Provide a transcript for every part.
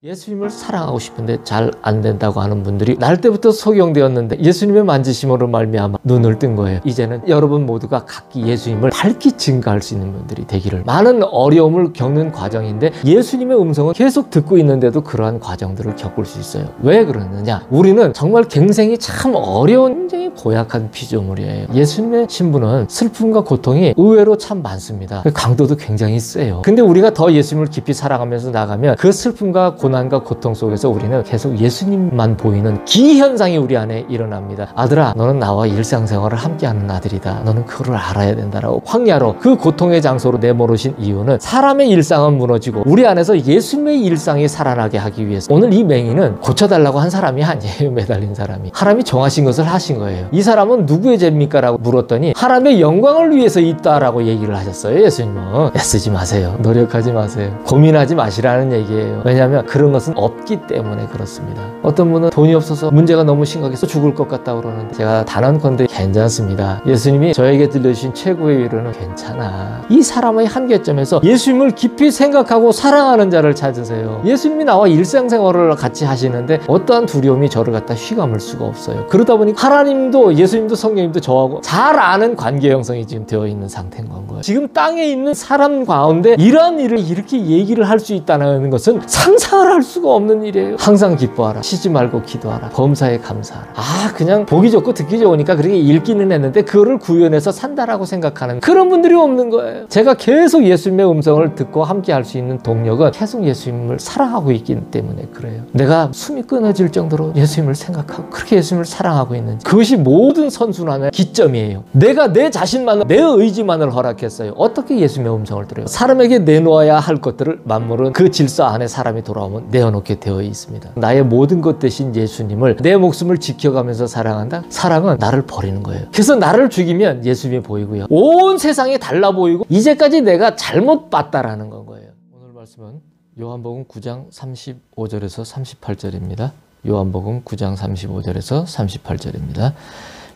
예수님을 사랑하고 싶은데 잘 안 된다고 하는 분들이 날 때부터 소경되었는데 예수님의 만지심으로 말미암아 눈을 뜬 거예요. 이제는 여러분 모두가 각기 예수님을 밝히 증거할 수 있는 분들이 되기를. 많은 어려움을 겪는 과정인데 예수님의 음성을 계속 듣고 있는데도 그러한 과정들을 겪을 수 있어요. 왜 그러느냐? 우리는 정말 갱생이 참 어려운 굉장히 고약한 피조물이에요. 예수님의 신분은 슬픔과 고통이 의외로 참 많습니다. 강도도 굉장히 세요. 근데 우리가 더 예수님을 깊이 사랑하면서 나가면 그 슬픔과 고난과 고통 속에서 우리는 계속 예수님만 보이는 기현상이 우리 안에 일어납니다. 아들아, 너는 나와 일상생활을 함께하는 아들이다. 너는 그걸 알아야 된다라고 황야로 그 고통의 장소로 내몰으신 이유는 사람의 일상은 무너지고 우리 안에서 예수님의 일상이 살아나게 하기 위해서. 오늘 이 맹인은 고쳐달라고 한 사람이 아니에요. 매달린 사람이. 하나님이 정하신 것을 하신 거예요. 이 사람은 누구의 죄입니까? 라고 물었더니 하나님의 영광을 위해서 있다라고 얘기를 하셨어요. 예수님은. 애쓰지 마세요. 노력하지 마세요. 고민하지 마시라는 얘기예요. 왜냐하면 그런 것은 없기 때문에 그렇습니다. 어떤 분은 돈이 없어서 문제가 너무 심각해서 죽을 것 같다고 그러는데 제가 단언컨대 괜찮습니다. 예수님이 저에게 들려주신 최고의 위로는 괜찮아. 이 사람의 한계점에서 예수님을 깊이 생각하고 사랑하는 자를 찾으세요. 예수님이 나와 일상생활을 같이 하시는데 어떠한 두려움이 저를 갖다 휘감을 수가 없어요. 그러다 보니 하나님도 예수님도 성령님도 저하고 잘 아는 관계 형성이 지금 되어 있는 상태인 건 거예요. 지금 땅에 있는 사람 가운데 이러한 일을 이렇게 얘기를 할 수 있다는 것은 상상을 할 수가 없는 일이에요. 항상 기뻐하라. 쉬지 말고 기도하라. 범사에 감사하라. 그냥 보기 좋고 듣기 좋으니까 그렇게 읽기는 했는데 그거를 구현해서 산다라고 생각하는 그런 분들이 없는 거예요. 제가 계속 예수님의 음성을 듣고 함께 할 수 있는 동력은 계속 예수님을 사랑하고 있기 때문에 그래요. 내가 숨이 끊어질 정도로 예수님을 생각하고 그렇게 예수님을 사랑하고 있는지, 그것이 모든 선순환의 기점이에요. 내가 내 자신만, 내 의지만을 허락했어요. 어떻게 예수님의 음성을 들어요? 사람에게 내놓아야 할 것들을 만물은 그 질서 안에 사람이 돌아오면 내어놓게 되어 있습니다. 나의 모든 것 대신 예수님을, 내 목숨을 지켜가면서 사랑한다? 사랑은 나를 버리는 거예요. 그래서 나를 죽이면 예수님이 보이고요. 온 세상이 달라 보이고 이제까지 내가 잘못 봤다라는 건 거예요. 오늘 말씀은 요한복음 9장 35절에서 38절입니다. 요한복음 9장 35절에서 38절입니다.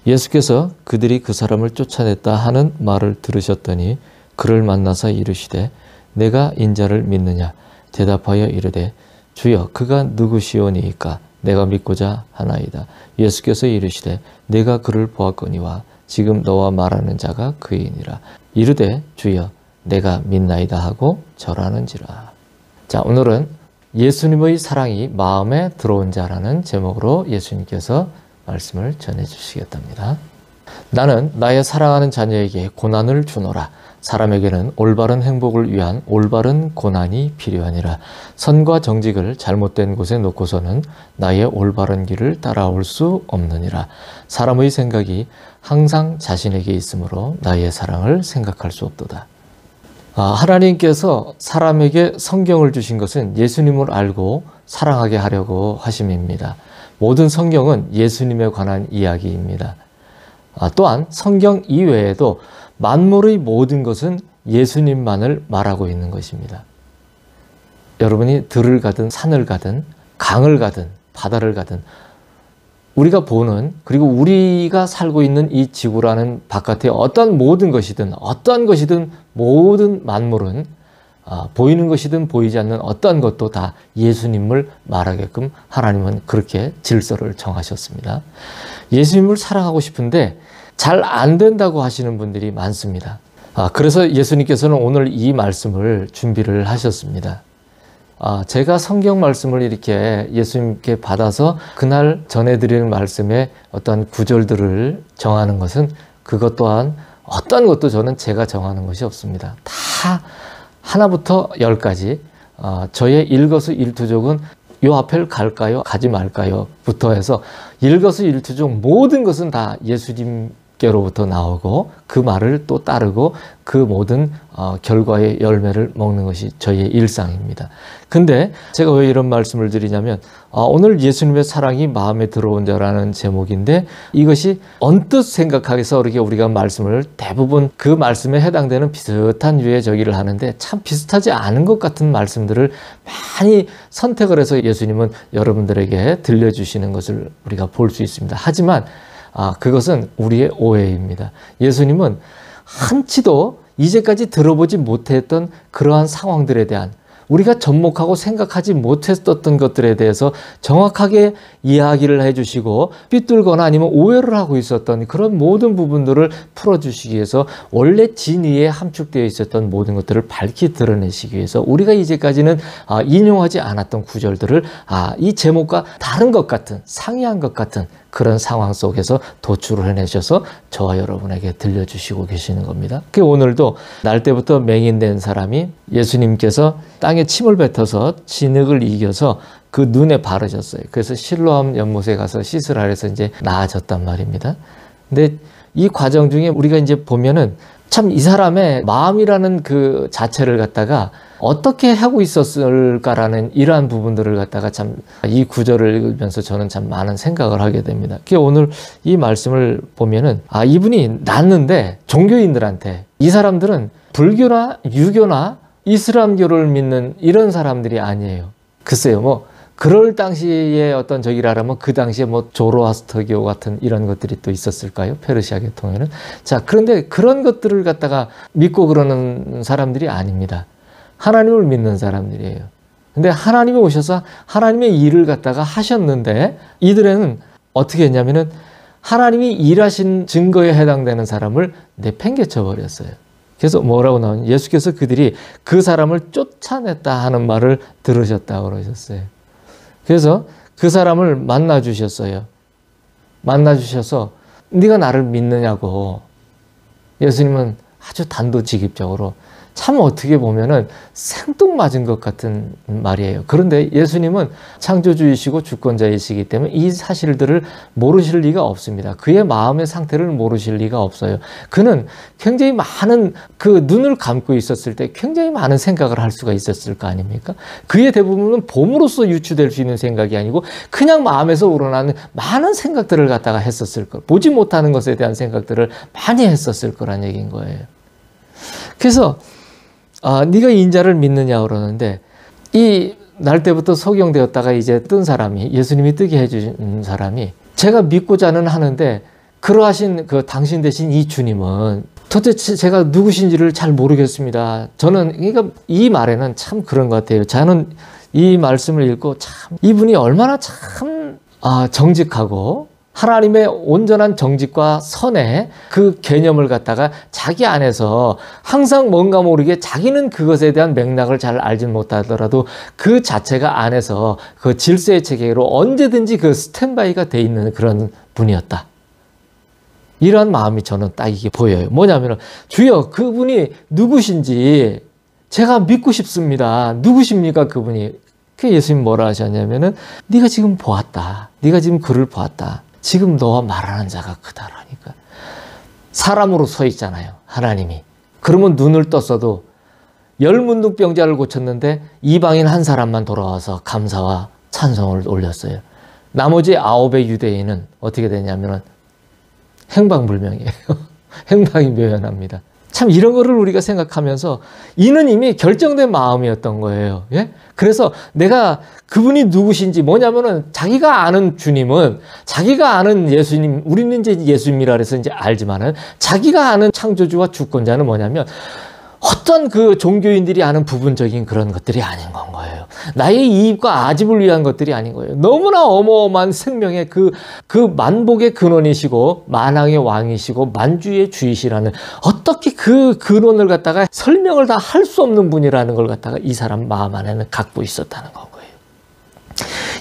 예수께서 그들이 그 사람을 쫓아냈다 하는 말을 들으셨더니 그를 만나서 이르시되 내가 인자를 믿느냐? 대답하여 이르되 주여 그가 누구시오니이까? 내가 믿고자 하나이다. 예수께서 이르시되 내가 그를 보았거니와 지금 너와 말하는 자가 그이니라. 이르되 주여 내가 믿나이다 하고 절하는지라. 자, 오늘은 예수님의 사랑이 마음에 들어온 자라는 제목으로 예수님께서 말씀을 전해주시겠답니다. 나는 나의 사랑하는 자녀에게 고난을 주노라. 사람에게는 올바른 행복을 위한 올바른 고난이 필요하니라. 선과 정직을 잘못된 곳에 놓고서는 나의 올바른 길을 따라올 수 없느니라. 사람의 생각이 항상 자신에게 있으므로 나의 사랑을 생각할 수 없도다. 하나님께서 사람에게 성경을 주신 것은 예수님을 알고 사랑하게 하려고 하심입니다. 모든 성경은 예수님에 관한 이야기입니다. 또한 성경 이외에도 만물의 모든 것은 예수님만을 말하고 있는 것입니다. 여러분이 들을 가든 산을 가든 강을 가든 바다를 가든 우리가 보는, 그리고 우리가 살고 있는 이 지구라는 바깥의 어떠한 모든 것이든 모든 만물은 보이는 것이든 보이지 않는 어떠한 것도 다 예수님을 말하게끔 하나님은 그렇게 질서를 정하셨습니다. 예수님을 사랑하고 싶은데 잘 안 된다고 하시는 분들이 많습니다. 그래서 예수님께서는 오늘 이 말씀을 준비를 하셨습니다. 제가 성경 말씀을 이렇게 예수님께 받아서 그날 전해드리는 말씀의 어떤 구절들을 정하는 것은 그것 또한 어떤 것도 저는 제가 정하는 것이 없습니다. 다 하나부터 열까지 저의 일거수일투족은 요 앞을 갈까요? 가지 말까요? 부터 해서 일거수일투족 모든 것은 다 예수님께로부터 나오고 그 말을 또 따르고 그 모든 결과의 열매를 먹는 것이 저의 일상입니다. 근데 제가 왜 이런 말씀을 드리냐면 오늘 예수님의 사랑이 마음에 들어온 자라는 제목인데 이것이 언뜻 생각해서 이렇게 우리가 말씀을 대부분 그 말씀에 해당되는 비슷한 유의 저기를 하는데 참 비슷하지 않은 것 같은 말씀들을 많이 선택을 해서 예수님은 여러분들에게 들려주시는 것을 우리가 볼 수 있습니다. 하지만 그것은 우리의 오해입니다. 예수님은 한치도 이제까지 들어보지 못했던 그러한 상황들에 대한 우리가 접목하고 생각하지 못했었던 것들에 대해서 정확하게 이야기를 해주시고 삐뚤거나 아니면 오해를 하고 있었던 그런 모든 부분들을 풀어주시기 위해서 원래 진리에 함축되어 있었던 모든 것들을 밝히 드러내시기 위해서 우리가 이제까지는 인용하지 않았던 구절들을 이 제목과 다른 것 같은 상이한 것 같은 그런 상황 속에서 도출을 해내셔서 저와 여러분에게 들려주시고 계시는 겁니다. 오늘도 날 때부터 맹인된 사람이 예수님께서 땅에 침을 뱉어서 진흙을 이겨서 그 눈에 바르셨어요. 그래서 실로암 연못에 가서 씻으라 해서 이제 나아졌단 말입니다. 근데 이 과정 중에 우리가 이제 보면은 참 이 사람의 마음이라는 그 자체를 갖다가 어떻게 하고 있었을까라는 이러한 부분들을 갖다가 참 이 구절을 읽으면서 저는 참 많은 생각을 하게 됩니다. 오늘 이 말씀을 보면은 이분이 났는데 종교인들한테 이 사람들은 불교나 유교나 이슬람교를 믿는 이런 사람들이 아니에요. 글쎄요, 그럴 당시에 어떤 저기라면 그 당시에 조로아스터교 같은 이런 것들이 또 있었을까요? 페르시아 계통에는. 자, 그런데 그런 것들을 갖다가 믿고 그러는 사람들이 아닙니다. 하나님을 믿는 사람들이에요. 근데 하나님이 오셔서 하나님의 일을 갖다가 하셨는데 이들은 어떻게 했냐면은 하나님이 일하신 증거에 해당되는 사람을 내팽개쳐 버렸어요. 그래서 뭐라고 나오냐? 예수께서 그들이 그 사람을 쫓아냈다 하는 말을 들으셨다고 그러셨어요. 그래서 그 사람을 만나 주셨어요. 만나 주셔서 네가 나를 믿느냐고. 예수님은 아주 단도직입적으로 참 어떻게 보면은 생뚱맞은 것 같은 말이에요. 그런데 예수님은 창조주이시고 주권자이시기 때문에 이 사실들을 모르실 리가 없습니다. 그의 마음의 상태를 모르실 리가 없어요. 그는 굉장히 많은 그 눈을 감고 있었을 때 굉장히 많은 생각을 할 수가 있었을 거 아닙니까? 그의 대부분은 봄으로써 유추될 수 있는 생각이 아니고 그냥 마음에서 우러나는 많은 생각들을 갖다가 했었을 거. 보지 못하는 것에 대한 생각들을 많이 했었을 거란 얘기인 거예요. 그래서 네가 인자를 믿느냐 그러는데 이 날 때부터 소경되었다가 이제 뜬 사람이 예수님이 뜨게 해준 사람이 제가 믿고자는 하는데 그러하신 그 당신 되신 이 주님은 도대체 제가 누구신지를 잘 모르겠습니다. 저는 그러니까 이 말에는 참 그런 것 같아요. 저는 이 말씀을 읽고 참 이분이 얼마나 참 정직하고 하나님의 온전한 정직과 선의 그 개념을 갖다가 자기 안에서 항상 뭔가 모르게 자기는 그것에 대한 맥락을 잘 알지 못하더라도 그 자체가 안에서 그 질서의 체계로 언제든지 그 스탠바이가 돼 있는 그런 분이었다. 이러한 마음이 저는 딱 이게 보여요. 뭐냐면 주여 그분이 누구신지 제가 믿고 싶습니다. 누구십니까 그분이? 그 예수님 뭐라 하셨냐면은 네가 지금 보았다. 네가 지금 그를 보았다. 지금 너와 말하는 자가 그다라니까. 사람으로 서 있잖아요. 하나님이. 그러면 눈을 떴어도 열문둥병자를 고쳤는데 이방인 한 사람만 돌아와서 감사와 찬송을 올렸어요. 나머지 9의 유대인은 어떻게 되냐면 행방불명이에요. 행방이 묘연합니다. 참 이런 거를 우리가 생각하면서 이는 이미 결정된 마음이었던 거예요. 예? 그래서 내가 그분이 누구신지 뭐냐면은 자기가 아는 주님은 자기가 아는 예수님, 우리는 이제 예수님이라 해서 이제 알지만은 자기가 아는 창조주와 주권자는 뭐냐면 어떤 그 종교인들이 아는 부분적인 그런 것들이 아닌 건 거예요. 나의 이익과 아집을 위한 것들이 아닌 거예요. 너무나 어마어마한 생명의 그 만복의 근원이시고 만왕의 왕이시고 만주의 주이시라는 어떻게 그 근원을 갖다가 설명을 다 할 수 없는 분이라는 걸 갖다가 이 사람 마음 안에는 갖고 있었다는 건 거예요.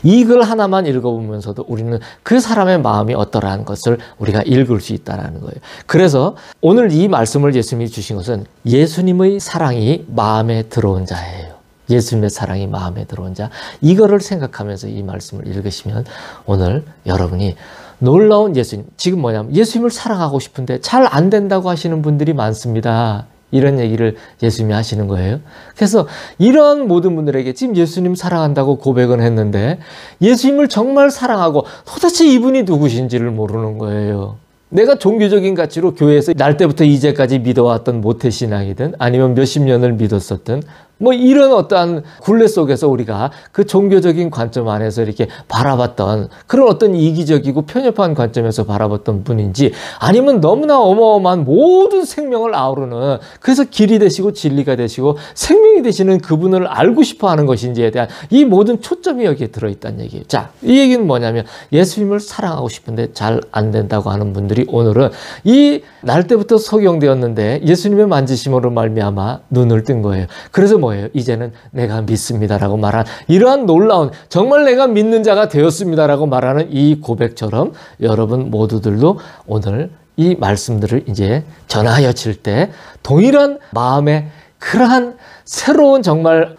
이 글 하나만 읽어보면서도 우리는 그 사람의 마음이 어떠라는 것을 우리가 읽을 수 있다는 거예요. 그래서 오늘 이 말씀을 예수님이 주신 것은 예수님의 사랑이 마음에 들어온 자예요. 예수님의 사랑이 마음에 들어온 자. 이거를 생각하면서 이 말씀을 읽으시면 오늘 여러분이 놀라운 예수님, 지금 뭐냐면 예수님을 사랑하고 싶은데 잘 안 된다고 하시는 분들이 많습니다. 이런 얘기를 예수님이 하시는 거예요. 그래서 이런 모든 분들에게 지금 예수님 사랑한다고 고백은 했는데 예수님을 정말 사랑하고 도대체 이분이 누구신지를 모르는 거예요. 내가 종교적인 가치로 교회에서 날 때부터 이제까지 믿어왔던 모태신앙이든 아니면 몇십 년을 믿었었든 뭐 이런 어떠한 굴레 속에서 우리가 그 종교적인 관점 안에서 이렇게 바라봤던 그런 어떤 이기적이고 편협한 관점에서 바라봤던 분인지, 아니면 너무나 어마어마한 모든 생명을 아우르는, 그래서 길이 되시고 진리가 되시고 생명이 되시는 그분을 알고 싶어 하는 것인지에 대한 이 모든 초점이 여기에 들어있다는 얘기예요. 자, 이 얘기는 뭐냐면 예수님을 사랑하고 싶은데 잘 안 된다고 하는 분들이 오늘은 이 날 때부터 소경되었는데 예수님의 만지심으로 말미암아 눈을 뜬 거예요. 그래서 뭐예요? 이제는 내가 믿습니다라고 말한 이러한 놀라운, 정말 내가 믿는 자가 되었습니다라고 말하는 이 고백처럼 여러분 모두들도 오늘 이 말씀들을 이제 전하여질 때 동일한 마음의 그러한 새로운 정말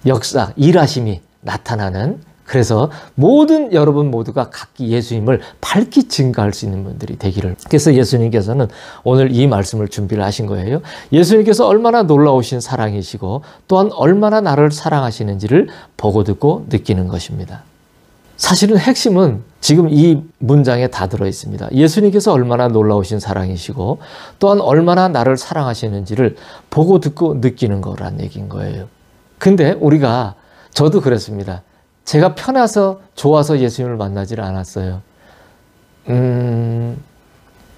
역사, 일하심이 나타나는, 그래서 모든 여러분 모두가 각기 예수님을 밝히 증거할 수 있는 분들이 되기를. 그래서 예수님께서는 오늘 이 말씀을 준비를 하신 거예요. 예수님께서 얼마나 놀라우신 사랑이시고 또한 얼마나 나를 사랑하시는지를 보고 듣고 느끼는 것입니다. 사실은 핵심은 지금 이 문장에 다 들어 있습니다. 예수님께서 얼마나 놀라우신 사랑이시고 또한 얼마나 나를 사랑하시는지를 보고 듣고 느끼는 거란 얘기인 거예요. 근데 우리가, 저도 그랬습니다. 제가 편해서 좋아서 예수님을 만나질 않았어요.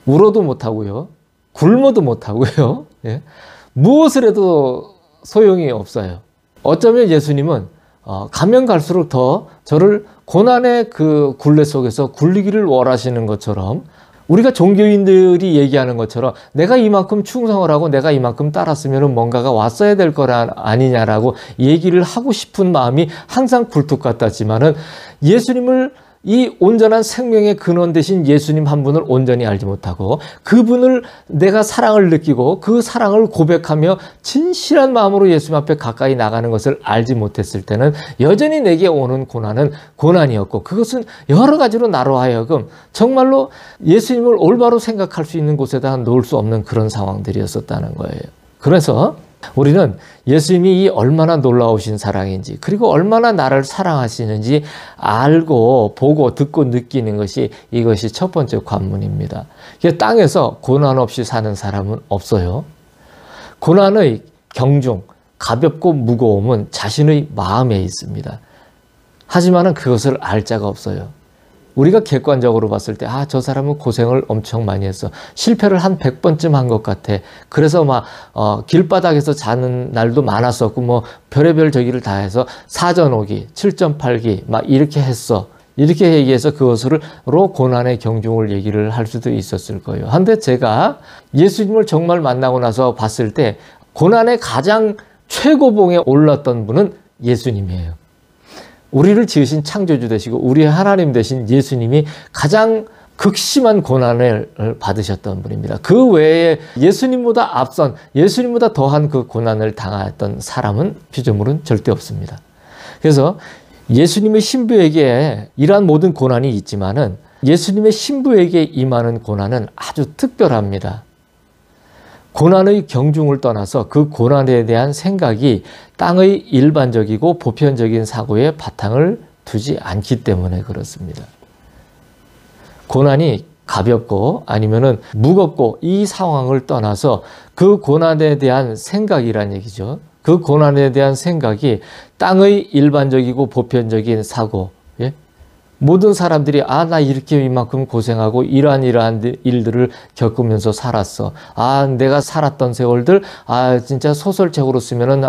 울어도 못하고요. 굶어도 못하고요. 예. 무엇을 해도 소용이 없어요. 어쩌면 예수님은 가면 갈수록 더 저를 고난의 그 굴레 속에서 굴리기를 원하시는 것처럼, 우리가 종교인들이 얘기하는 것처럼 내가 이만큼 충성을 하고 내가 이만큼 따랐으면 뭔가가 왔어야 될 거라 아니냐라고 얘기를 하고 싶은 마음이 항상 굴뚝 같았지만은, 예수님을, 이 온전한 생명의 근원 되신 예수님 한 분을 온전히 알지 못하고 그분을 내가 사랑을 느끼고 그 사랑을 고백하며 진실한 마음으로 예수님 앞에 가까이 나가는 것을 알지 못했을 때는 여전히 내게 오는 고난은 고난이었고, 그것은 여러 가지로 나로 하여금 정말로 예수님을 올바로 생각할 수 있는 곳에다 놓을 수 없는 그런 상황들이었었다는 거예요. 그래서 우리는 예수님이 이 얼마나 놀라우신 사랑인지, 그리고 얼마나 나를 사랑하시는지 알고 보고 듣고 느끼는 것이, 이것이 첫 번째 관문입니다. 땅에서 고난 없이 사는 사람은 없어요. 고난의 경중, 가볍고 무거움은 자신의 마음에 있습니다. 하지만 그것을 알 자가 없어요. 우리가 객관적으로 봤을 때, 저 사람은 고생을 엄청 많이 했어. 실패를 한 100번쯤 한 것 같아. 그래서 막 길바닥에서 자는 날도 많았었고, 뭐 별의별 저기를 다 해서 4.5기, 7.8기 막 이렇게 했어. 이렇게 얘기해서 그것으로 고난의 경중을 얘기를 할 수도 있었을 거예요. 한데 제가 예수님을 정말 만나고 나서 봤을 때 고난의 가장 최고봉에 올랐던 분은 예수님이에요. 우리를 지으신 창조주 되시고 우리의 하나님 되신 예수님이 가장 극심한 고난을 받으셨던 분입니다. 그 외에 예수님보다 앞선, 예수님보다 더한 그 고난을 당했던 사람은, 피조물은 절대 없습니다. 그래서 예수님의 신부에게 이러한 모든 고난이 있지만은 예수님의 신부에게 임하는 고난은 아주 특별합니다. 고난의 경중을 떠나서 그 고난에 대한 생각이 땅의 일반적이고 보편적인 사고에 바탕을 두지 않기 때문에 그렇습니다. 고난이 가볍고 아니면은 무겁고 이 상황을 떠나서 그 고난에 대한 생각이란 얘기죠. 그 고난에 대한 생각이 땅의 일반적이고 보편적인 사고, 예? 모든 사람들이 나 이렇게 이만큼 고생하고 이러한 일들을 겪으면서 살았어. 내가 살았던 세월들 진짜 소설책으로 쓰면은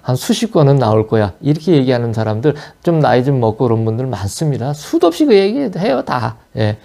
한 수십 권은 나올 거야. 이렇게 얘기하는 사람들, 좀 나이 좀 먹고 그런 분들 많습니다. 수도 없이 그 얘기해요 다. 예.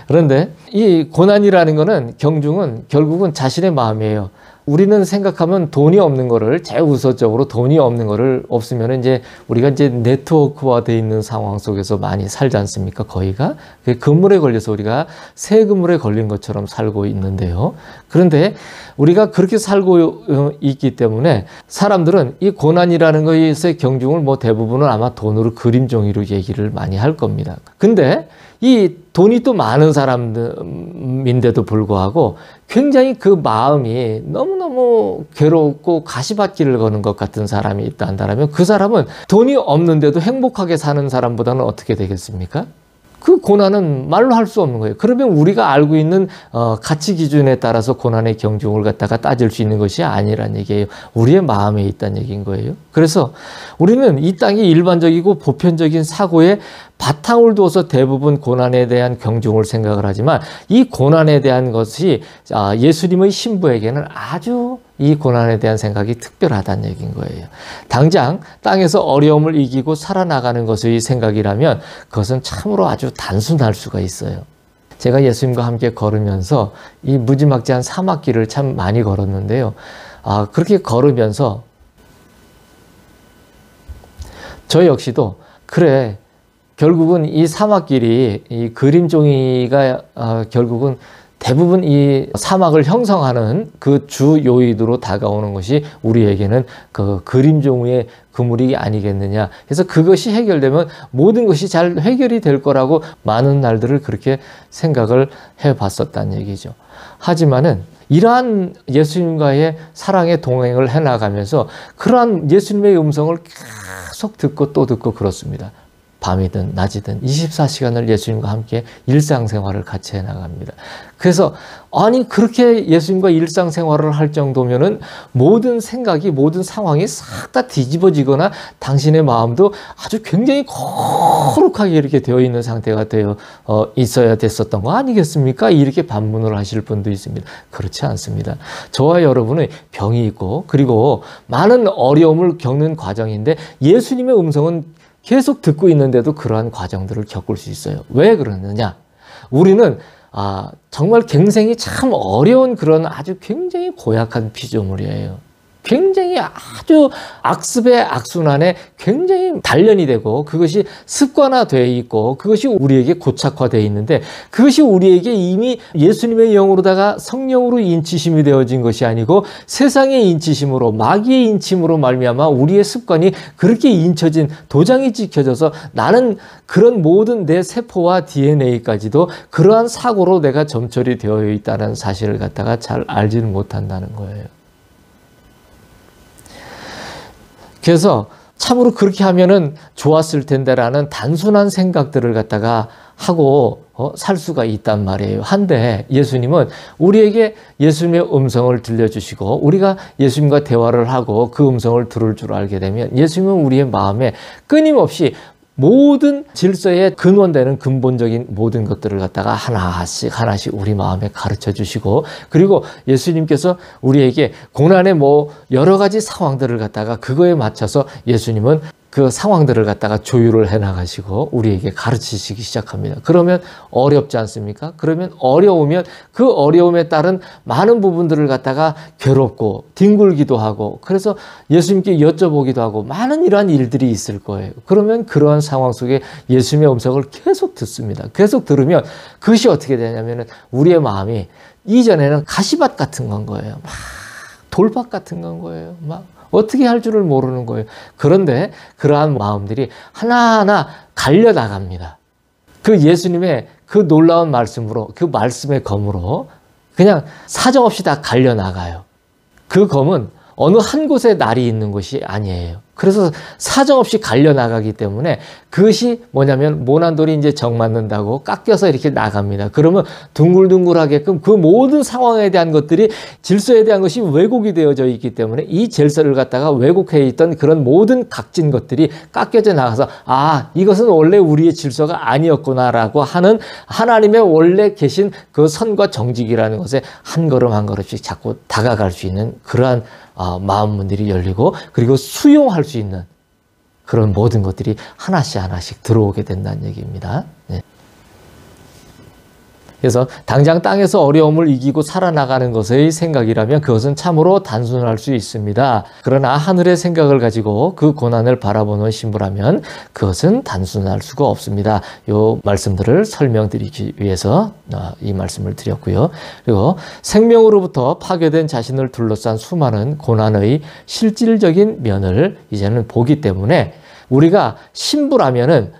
그런데 이 고난이라는 거는, 경중은 결국은 자신의 마음이에요. 우리는 생각하면 돈이 없는 거를, 제우선적으로 돈이 없는 거를, 없으면 이제 우리가 이제 네트워크화 되어 있는 상황 속에서 많이 살지 않습니까? 거의가. 그 그물에 걸려서 우리가 새 그물에 걸린 것처럼 살고 있는데요. 그런데 우리가 그렇게 살고 있기 때문에 사람들은 이 고난이라는 것의 경중을 뭐 대부분은 아마 돈으로, 그림 종이로 얘기를 많이 할 겁니다. 근데 이 돈이 또 많은 사람인데도 불구하고 굉장히 그 마음이 너무너무 괴롭고 가시밭길을 거는 것 같은 사람이 있다 한다면, 그 사람은 돈이 없는데도 행복하게 사는 사람보다는 어떻게 되겠습니까? 그 고난은 말로 할 수 없는 거예요. 그러면 우리가 알고 있는 가치 기준에 따라서 고난의 경중을 갖다가 따질 수 있는 것이 아니란 얘기예요. 우리의 마음에 있다는 얘기인 거예요. 그래서 우리는 이 땅이 일반적이고 보편적인 사고에 바탕을 두어서 대부분 고난에 대한 경중을 생각을 하지만 이 고난에 대한 것이 예수님의 신부에게는 아주 이 고난에 대한 생각이 특별하다는 얘기인 거예요. 당장 땅에서 어려움을 이기고 살아나가는 것의 생각이라면 그것은 참으로 아주 단순할 수가 있어요. 제가 예수님과 함께 걸으면서 이 무지막지한 사막길을 참 많이 걸었는데요. 그렇게 걸으면서 저 역시도 그래, 결국은 이 사막길이 이 그림종이가 결국은 대부분 이 사막을 형성하는 그 주 요인으로 다가오는 것이 우리에게는 그 그림종의 그물이 아니겠느냐. 그래서 그것이 해결되면 모든 것이 잘 해결이 될 거라고 많은 날들을 그렇게 생각을 해봤었다는 얘기죠. 하지만은 이러한 예수님과의 사랑의 동행을 해나가면서 그러한 예수님의 음성을 계속 듣고 또 듣고 그렇습니다. 밤이든 낮이든 24시간을 예수님과 함께 일상생활을 같이 해나갑니다. 그래서 아니 그렇게 예수님과 일상생활을 할 정도면은 모든 생각이 모든 상황이 싹 다 뒤집어지거나 당신의 마음도 아주 굉장히 거룩하게 이렇게 되어 있는 상태가 되어 있어야 됐었던 거 아니겠습니까? 이렇게 반문을 하실 분도 있습니다. 그렇지 않습니다. 저와 여러분의 병이 있고 그리고 많은 어려움을 겪는 과정인데 예수님의 음성은 계속 듣고 있는데도 그러한 과정들을 겪을 수 있어요. 왜 그러느냐? 우리는 정말 갱생이 참 어려운 그런 아주 굉장히 고약한 피조물이에요. 굉장히 아주 악습의 악순환에 굉장히 단련이 되고 그것이 습관화되어 있고 그것이 우리에게 고착화되어 있는데 그것이 우리에게 이미 예수님의 영으로다가 성령으로 인치심이 되어진 것이 아니고 세상의 인치심으로 마귀의 인침으로 말미암아 우리의 습관이 그렇게 인쳐진 도장이 찍혀져서 나는 그런 모든 내 세포와 DNA까지도 그러한 사고로 내가 점철이 되어 있다는 사실을 갖다가 잘 알지는 못한다는 거예요. 그래서 참으로 그렇게 하면은 좋았을 텐데라는 단순한 생각들을 갖다가 하고 살 수가 있단 말이에요. 한데 예수님은 우리에게 예수님의 음성을 들려주시고 우리가 예수님과 대화를 하고 그 음성을 들을 줄 알게 되면 예수님은 우리의 마음에 끊임없이 모든 질서의 근원되는 근본적인 모든 것들을 갖다가 하나씩 우리 마음에 가르쳐 주시고 그리고 예수님께서 우리에게 고난의 여러 가지 상황들을 갖다가 그거에 맞춰서 예수님은 그 상황들을 갖다가 조율을 해나가시고 우리에게 가르치시기 시작합니다. 그러면 어렵지 않습니까? 그러면 어려우면 그 어려움에 따른 많은 부분들을 갖다가 괴롭고 뒹굴기도 하고 그래서 예수님께 여쭤보기도 하고 많은 이러한 일들이 있을 거예요. 그러면 그러한 상황 속에 예수님의 음성을 계속 듣습니다. 계속 들으면 그것이 어떻게 되냐면 우리의 마음이 이전에는 가시밭 같은 건 거예요. 막 돌밭 같은 건 거예요. 막 어떻게 할 줄을 모르는 거예요. 그런데 그러한 마음들이 하나하나 갈려나갑니다. 그 예수님의 그 놀라운 말씀으로 그 말씀의 검으로 그냥 사정없이 다 갈려나가요. 그 검은 어느 한 곳에 날이 있는 것이 아니에요. 그래서 사정없이 갈려나가기 때문에 그것이 뭐냐면 모난돌이 이제 정 맞는다고 깎여서 이렇게 나갑니다. 그러면 둥글둥글하게끔 그 모든 상황에 대한 것들이 질서에 대한 것이 왜곡이 되어져 있기 때문에 이 질서를 갖다가 왜곡해 있던 그런 모든 각진 것들이 깎여져 나가서 이것은 원래 우리의 질서가 아니었구나라고 하는 하나님의 원래 계신 그 선과 정직이라는 것에 한 걸음 한 걸음씩 자꾸 다가갈 수 있는 그러한 마음문들이 열리고 그리고 수용할 수 있는 그런 모든 것들이 하나씩 들어오게 된다는 얘기입니다. 네. 그래서 당장 땅에서 어려움을 이기고 살아나가는 것의 생각이라면 그것은 참으로 단순할 수 있습니다. 그러나 하늘의 생각을 가지고 그 고난을 바라보는 신부라면 그것은 단순할 수가 없습니다. 이 말씀들을 설명드리기 위해서 이 말씀을 드렸고요. 그리고 생명으로부터 파괴된 자신을 둘러싼 수많은 고난의 실질적인 면을 이제는 보기 때문에 우리가 신부라면은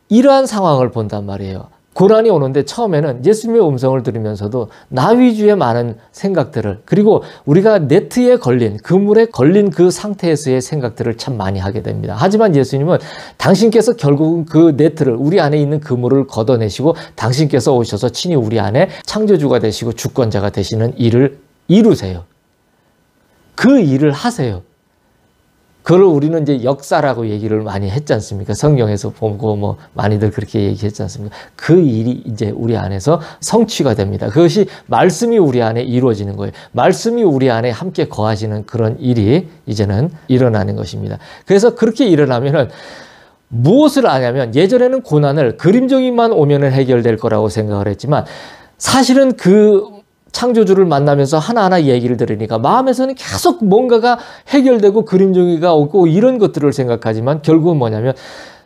이러한 상황을 본단 말이에요. 고난이 오는데 처음에는 예수님의 음성을 들으면서도 나 위주의 많은 생각들을, 그리고 우리가 네트에 걸린, 그물에 걸린 그 상태에서의 생각들을 참 많이 하게 됩니다. 하지만 예수님은 당신께서 결국은 그 네트를, 우리 안에 있는 그물을 걷어내시고 당신께서 오셔서 친히 우리 안에 창조주가 되시고 주권자가 되시는 일을 이루세요. 그 일을 하세요. 그걸 우리는 이제 역사라고 얘기를 많이 했지 않습니까? 성경에서 보고 뭐 많이들 그렇게 얘기했지 않습니까? 그 일이 이제 우리 안에서 성취가 됩니다. 그것이 말씀이 우리 안에 이루어지는 거예요. 말씀이 우리 안에 함께 거하시는 그런 일이 이제는 일어나는 것입니다. 그래서 그렇게 일어나면은 무엇을 하냐면, 예전에는 고난을 그림적인만 오면은 해결될 거라고 생각을 했지만, 사실은 그 창조주를 만나면서 하나하나 얘기를 들으니까 마음에서는 계속 뭔가가 해결되고 그림종이가 오고 이런 것들을 생각하지만, 결국은 뭐냐면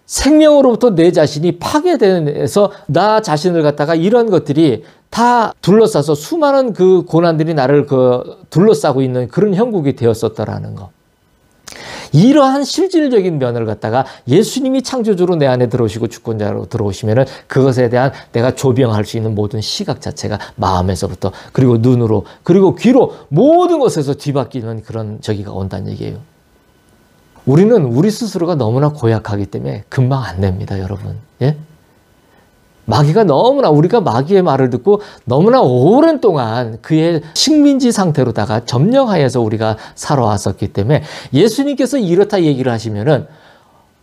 생명으로부터 내 자신이 파괴돼서 나 자신을 갖다가 이런 것들이 다 둘러싸서 수많은 그 고난들이 나를 둘러싸고 있는 그런 형국이 되었었다라는 거. 이러한 실질적인 면을 갖다가 예수님이 창조주로 내 안에 들어오시고 주권자로 들어오시면은 그것에 대한 내가 조명할 수 있는 모든 시각 자체가 마음에서부터, 그리고 눈으로, 그리고 귀로, 모든 것에서 뒤바뀌는 그런 저기가 온다는 얘기예요. 우리는 우리 스스로가 너무나 고약하기 때문에 금방 안 됩니다, 여러분. 예? 마귀가 너무나, 우리가 마귀의 말을 듣고 너무나 오랜 동안 그의 식민지 상태로다가 점령하여서 우리가 살아왔었기 때문에, 예수님께서 이렇다 얘기를 하시면은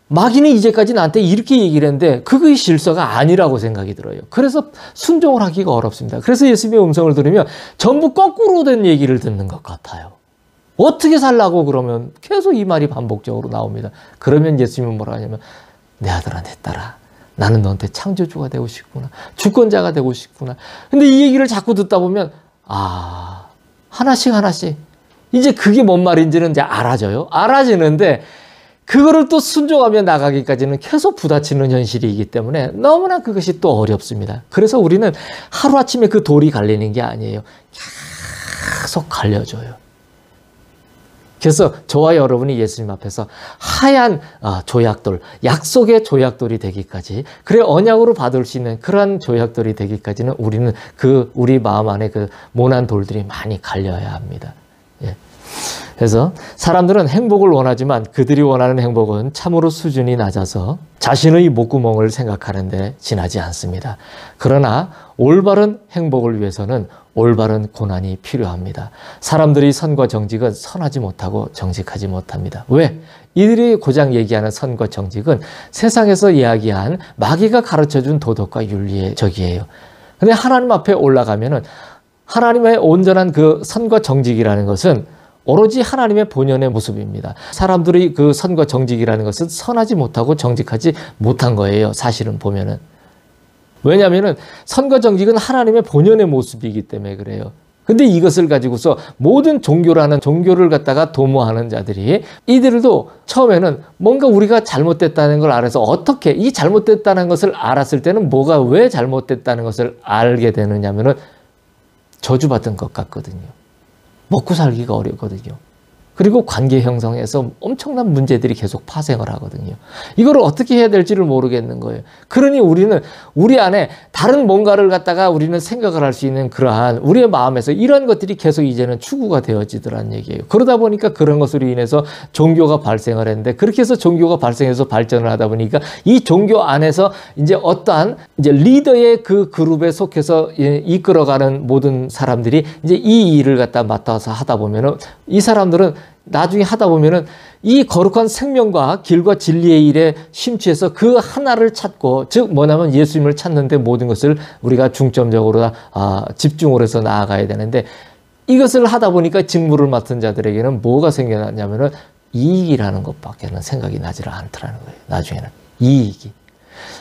마귀는 이제까지 나한테 이렇게 얘기를 했는데 그것이 실서가 아니라고 생각이 들어요. 그래서 순종을 하기가 어렵습니다. 그래서 예수님의 음성을 들으면 전부 거꾸로 된 얘기를 듣는 것 같아요. 어떻게 살라고 그러면 계속 이 말이 반복적으로 나옵니다. 그러면 예수님은 뭐라 하냐면, 내 아들아, 내 딸아, 나는 너한테 창조주가 되고 싶구나. 주권자가 되고 싶구나. 근데 이 얘기를 자꾸 듣다 보면, 하나씩 이제 그게 뭔 말인지는 이제 알아져요. 알아지는데 그거를 또 순종하며 나가기까지는 계속 부딪히는 현실이기 때문에 너무나 그것이 또 어렵습니다. 그래서 우리는 하루아침에 그 돌이 갈리는 게 아니에요. 계속 갈려져요. 그래서 저와 여러분이 예수님 앞에서 하얀 조약돌, 약속의 조약돌이 되기까지, 그래 언약으로 받을 수 있는 그러한 조약돌이 되기까지는 우리는 우리 마음 안에 그 모난 돌들이 많이 갈려야 합니다. 예. 그래서 사람들은 행복을 원하지만 그들이 원하는 행복은 참으로 수준이 낮아서 자신의 목구멍을 생각하는데 지나지 않습니다. 그러나 올바른 행복을 위해서는 올바른 고난이 필요합니다. 사람들이 선과 정직은 선하지 못하고 정직하지 못합니다. 왜? 이들이 고장 얘기하는 선과 정직은 세상에서 이야기한 마귀가 가르쳐준 도덕과 윤리의 적이에요. 근데 하나님 앞에 올라가면은 하나님의 온전한 그 선과 정직이라는 것은 오로지 하나님의 본연의 모습입니다. 사람들이 그 선과 정직이라는 것은 선하지 못하고 정직하지 못한 거예요. 사실은 보면은. 왜냐하면은 선과 정직은 하나님의 본연의 모습이기 때문에 그래요. 근데 이것을 가지고서 모든 종교라는 종교를 갖다가 도모하는 자들이, 이들도 처음에는 뭔가 우리가 잘못됐다는 걸 알아서, 어떻게 이 잘못됐다는 것을 알았을 때는 뭐가 왜 잘못됐다는 것을 알게 되느냐면은 저주받은 것 같거든요. 먹고 살기가 어렵거든요. 그리고 관계 형성에서 엄청난 문제들이 계속 파생을 하거든요. 이걸 어떻게 해야 될지를 모르겠는 거예요. 그러니 우리는 우리 안에 다른 뭔가를 갖다가 우리는 생각을 할 수 있는 그러한 우리의 마음에서 이런 것들이 계속 이제는 추구가 되어지더라는 얘기예요. 그러다 보니까 그런 것으로 인해서 종교가 발생을 했는데, 그렇게 해서 종교가 발생해서 발전을 하다 보니까 이 종교 안에서 이제 어떠한 이제 리더의 그 그룹에 속해서 이끌어가는 모든 사람들이 이제 이 일을 갖다 맡아서 하다 보면은, 이 사람들은 나중에 하다 보면은 이 거룩한 생명과 길과 진리의 일에 심취해서 그 하나를 찾고, 즉 뭐냐면 예수님을 찾는데 모든 것을 우리가 중점적으로 집중을 해서 나아가야 되는데, 이것을 하다 보니까 직무를 맡은 자들에게는 뭐가 생겨났냐면은 이익이라는 것밖에는 생각이 나지를 않더라는 거예요. 나중에는 이익이.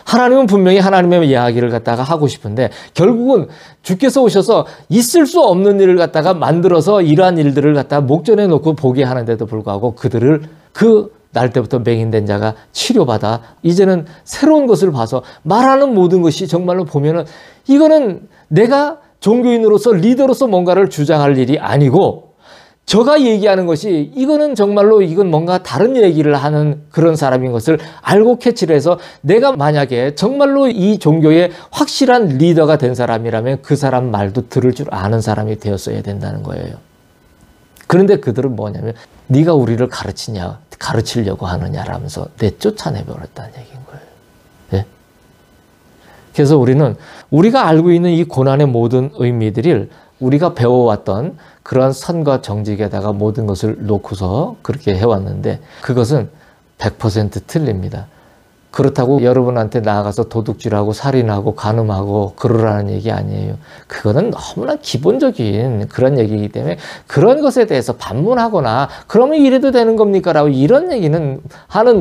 하나님은 분명히 하나님의 이야기를 갖다가 하고 싶은데, 결국은 주께서 오셔서 있을 수 없는 일을 갖다가 만들어서 이러한 일들을 갖다가 목전에 놓고 보게 하는데도 불구하고 그들을 그 날 때부터 맹인된 자가 치료받아 이제는 새로운 것을 봐서 말하는 모든 것이 정말로 보면은 이거는 내가 종교인으로서 리더로서 뭔가를 주장할 일이 아니고 저가 얘기하는 것이 이거는 정말로 이건 뭔가 다른 얘기를 하는 그런 사람인 것을 알고 캐치를 해서 내가 만약에 정말로 이 종교의 확실한 리더가 된 사람이라면 그 사람 말도 들을 줄 아는 사람이 되었어야 된다는 거예요. 그런데 그들은 뭐냐면 네가 우리를 가르치려고 하느냐라면서 내쫓아내버렸다는 얘기인 거예요. 네? 그래서 우리가 알고 있는 이 고난의 모든 의미들을 우리가 배워왔던 그런 선과 정직에다가 모든 것을 놓고서 그렇게 해왔는데 그것은 100% 틀립니다. 그렇다고 여러분한테 나아가서 도둑질하고 살인하고 간음하고 그러라는 얘기 아니에요. 그거는 너무나 기본적인 그런 얘기이기 때문에 그런 것에 대해서 반문하거나 그러면 이래도 되는 겁니까? 라고 이런 얘기는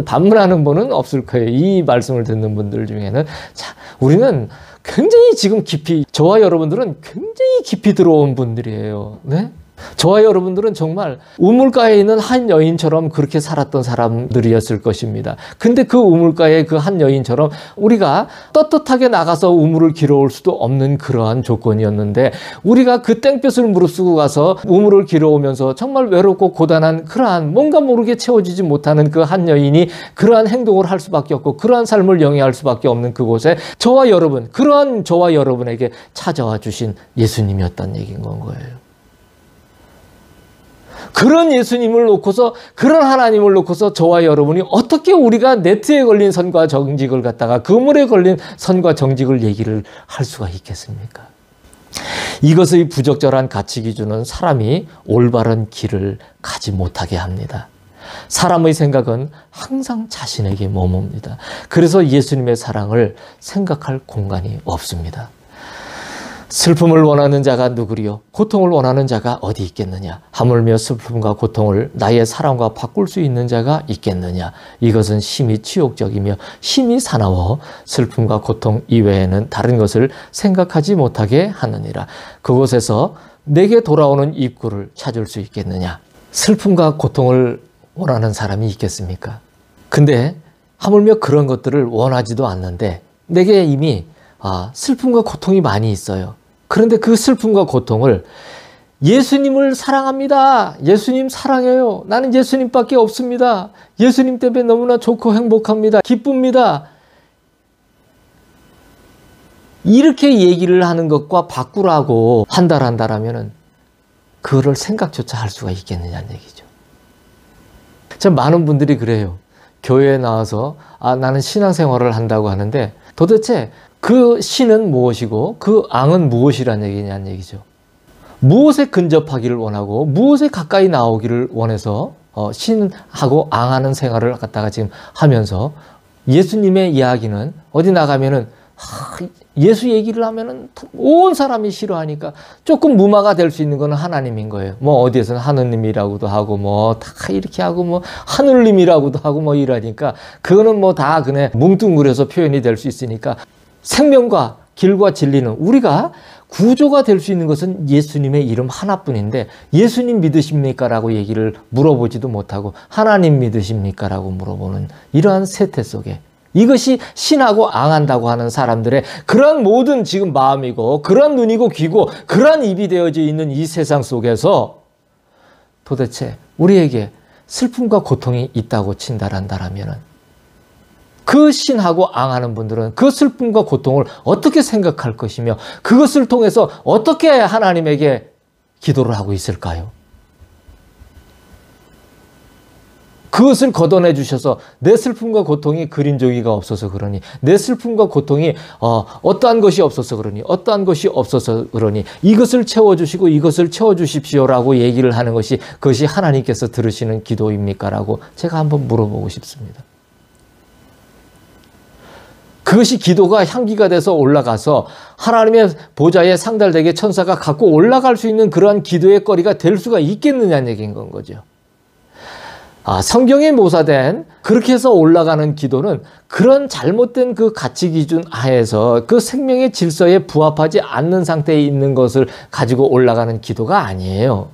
반문하는 분은 없을 거예요. 이 말씀을 듣는 분들 중에는. 자, 우리는 굉장히 지금 깊이, 저와 여러분들은 굉장히 깊이 들어온 분들이에요. 네? 저와 여러분들은 정말 우물가에 있는 한 여인처럼 그렇게 살았던 사람들이었을 것입니다. 근데 그 우물가의 그 한 여인처럼 우리가 떳떳하게 나가서 우물을 길어올 수도 없는 그러한 조건이었는데 우리가 그 땡볕을 무릅쓰고 가서 우물을 길어오면서 정말 외롭고 고단한 그러한 뭔가 모르게 채워지지 못하는 그 한 여인이 그러한 행동을 할 수밖에 없고 그러한 삶을 영위할 수밖에 없는 그곳에 그러한 저와 여러분에게 찾아와 주신 예수님이었다는 얘기인 건 거예요. 그런 예수님을 놓고서 그런 하나님을 놓고서 저와 여러분이 어떻게 우리가 네트에 걸린 선과 정직을 갖다가 그물에 걸린 선과 정직을 얘기를 할 수가 있겠습니까? 이것의 부적절한 가치 기준은 사람이 올바른 길을 가지 못하게 합니다. 사람의 생각은 항상 자신에게 머뭅니다. 그래서 예수님의 사랑을 생각할 공간이 없습니다. 슬픔을 원하는 자가 누구리요? 고통을 원하는 자가 어디 있겠느냐? 하물며 슬픔과 고통을 나의 사랑과 바꿀 수 있는 자가 있겠느냐? 이것은 심히 치욕적이며 심히 사나워 슬픔과 고통 이외에는 다른 것을 생각하지 못하게 하느니라. 그곳에서 내게 돌아오는 입구를 찾을 수 있겠느냐? 슬픔과 고통을 원하는 사람이 있겠습니까? 근데 하물며 그런 것들을 원하지도 않는데 내게 이미 슬픔과 고통이 많이 있어요. 그런데 그 슬픔과 고통을 예수님을 사랑합니다. 예수님 사랑해요. 나는 예수님밖에 없습니다. 예수님 때문에 너무나 좋고 행복합니다. 기쁩니다. 이렇게 얘기를 하는 것과 바꾸라고 한다라면은 그거를 생각조차 할 수가 있겠느냐는 얘기죠. 참 많은 분들이 그래요. 교회에 나와서 나는 신앙생활을 한다고 하는데 도대체 그 신은 무엇이고 그 앙은 무엇이란 얘기냐는 얘기죠. 무엇에 근접하기를 원하고 무엇에 가까이 나오기를 원해서 신하고 앙하는 생활을 갖다가 지금 하면서 예수님의 이야기는 어디 나가면은 예수 얘기를 하면은 온 사람이 싫어하니까 조금 무마가 될 수 있는 건 하나님인 거예요. 뭐 어디에서는 하느님이라고도 하고 뭐 다 이렇게 하고 뭐 하늘님이라고도 하고 뭐 이러니까 그거는 뭐 다 그냥 뭉뚱그려서 표현이 될 수 있으니까 생명과 길과 진리는 우리가 구조가 될 수 있는 것은 예수님의 이름 하나뿐인데 예수님 믿으십니까? 라고 얘기를 물어보지도 못하고 하나님 믿으십니까? 라고 물어보는 이러한 세태 속에 이것이 신하고 앙한다고 하는 사람들의 그런 모든 지금 마음이고 그런 눈이고 귀고 그런 입이 되어져 있는 이 세상 속에서 도대체 우리에게 슬픔과 고통이 있다고 친다란다라면은 그 신하고 앙하는 분들은 그 슬픔과 고통을 어떻게 생각할 것이며 그것을 통해서 어떻게 하나님에게 기도를 하고 있을까요? 그것을 걷어내 주셔서 내 슬픔과 고통이 그림종이가 없어서 그러니 내 슬픔과 고통이 어떠한 것이 없어서 그러니 어떠한 것이 없어서 그러니 이것을 채워주시고 이것을 채워주십시오라고 얘기를 하는 것이 그것이 하나님께서 들으시는 기도입니까? 라고 제가 한번 물어보고 싶습니다. 그것이 기도가 향기가 돼서 올라가서 하나님의 보좌에 상달되게 천사가 갖고 올라갈 수 있는 그러한 기도의 거리가 될 수가 있겠느냐는 얘기인 건 거죠. 성경에 묘사된 그렇게 해서 올라가는 기도는 그런 잘못된 그 가치 기준 하에서 그 생명의 질서에 부합하지 않는 상태에 있는 것을 가지고 올라가는 기도가 아니에요.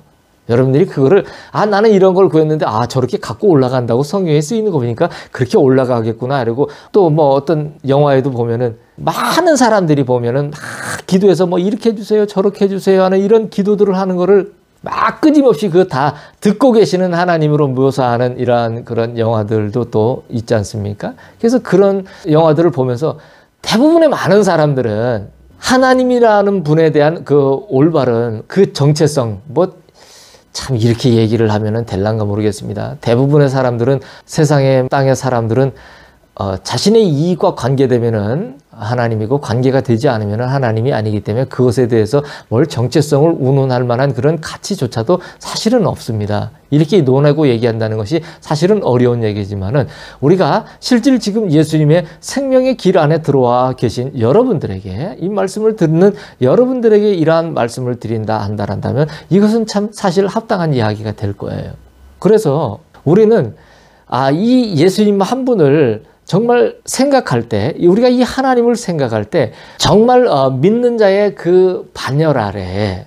여러분들이 그거를 나는 이런 걸 구했는데 저렇게 갖고 올라간다고 성경에 쓰이는 거 보니까 그렇게 올라가겠구나 그리고 또 뭐 어떤 영화에도 보면은 많은 사람들이 보면은 막 기도해서 뭐 이렇게 해주세요 저렇게 해주세요 하는 이런 기도들을 하는 거를 막 끊임없이 그거 다 듣고 계시는 하나님으로 묘사하는 이러한 그런 영화들도 또 있지 않습니까? 그래서 그런 영화들을 보면서 대부분의 많은 사람들은 하나님이라는 분에 대한 그 올바른 그 정체성, 참 이렇게 얘기를 하면은 될란가 모르겠습니다. 대부분의 사람들은 세상의 땅의 사람들은 자신의 이익과 관계되면은 하나님이고 관계가 되지 않으면은 하나님이 아니기 때문에 그것에 대해서 뭘 정체성을 운운할 만한 그런 가치조차도 사실은 없습니다. 이렇게 논하고 얘기한다는 것이 사실은 어려운 얘기지만은 우리가 실질 지금 예수님의 생명의 길 안에 들어와 계신 여러분들에게 이 말씀을 듣는 여러분들에게 이러한 말씀을 드린다 한다면 이것은 참 사실 합당한 이야기가 될 거예요. 그래서 우리는 이 예수님 한 분을 정말 생각할 때, 우리가 이 하나님을 생각할 때 정말 믿는 자의 그 반열 아래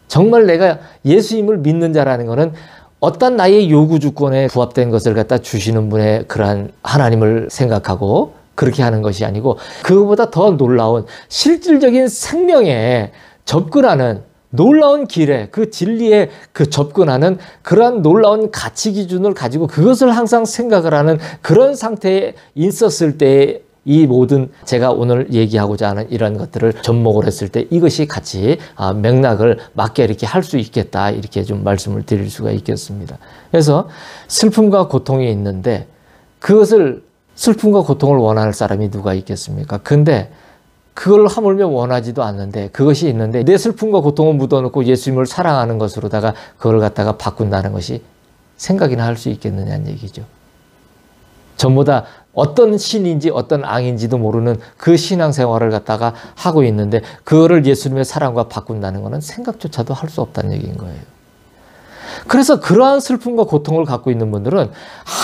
정말 내가 예수님을 믿는 자라는 것은 어떤 나의 요구 주권에 부합된 것을 갖다 주시는 분의 그러한 하나님을 생각하고 그렇게 하는 것이 아니고 그거보다 더 놀라운 실질적인 생명에 접근하는 놀라운 길에 그 진리에 그 접근하는 그러한 놀라운 가치 기준을 가지고 그것을 항상 생각을 하는 그런 상태에 있었을 때 이 모든 제가 오늘 얘기하고자 하는 이런 것들을 접목을 했을 때 이것이 같이 맥락을 맞게 이렇게 할 수 있겠다 이렇게 좀 말씀을 드릴 수가 있겠습니다. 그래서 슬픔과 고통이 있는데 그것을 슬픔과 고통을 원하는 사람이 누가 있겠습니까? 근데 그걸 하물며 원하지도 않는데 그것이 있는데 내 슬픔과 고통을 묻어놓고 예수님을 사랑하는 것으로다가 그걸 갖다가 바꾼다는 것이 생각이나 할 수 있겠느냐는 얘기죠. 전보다 어떤 신인지 어떤 앙인지도 모르는 그 신앙생활을 갖다가 하고 있는데 그거를 예수님의 사랑과 바꾼다는 것은 생각조차도 할 수 없다는 얘기인 거예요. 그래서 그러한 슬픔과 고통을 갖고 있는 분들은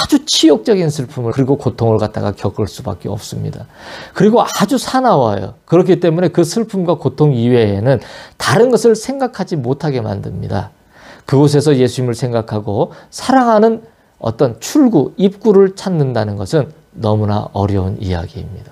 아주 치욕적인 슬픔을 그리고 고통을 갖다가 겪을 수밖에 없습니다. 그리고 아주 사나워요. 그렇기 때문에 그 슬픔과 고통 이외에는 다른 것을 생각하지 못하게 만듭니다. 그곳에서 예수님을 생각하고 사랑하는 어떤 출구, 입구를 찾는다는 것은 너무나 어려운 이야기입니다.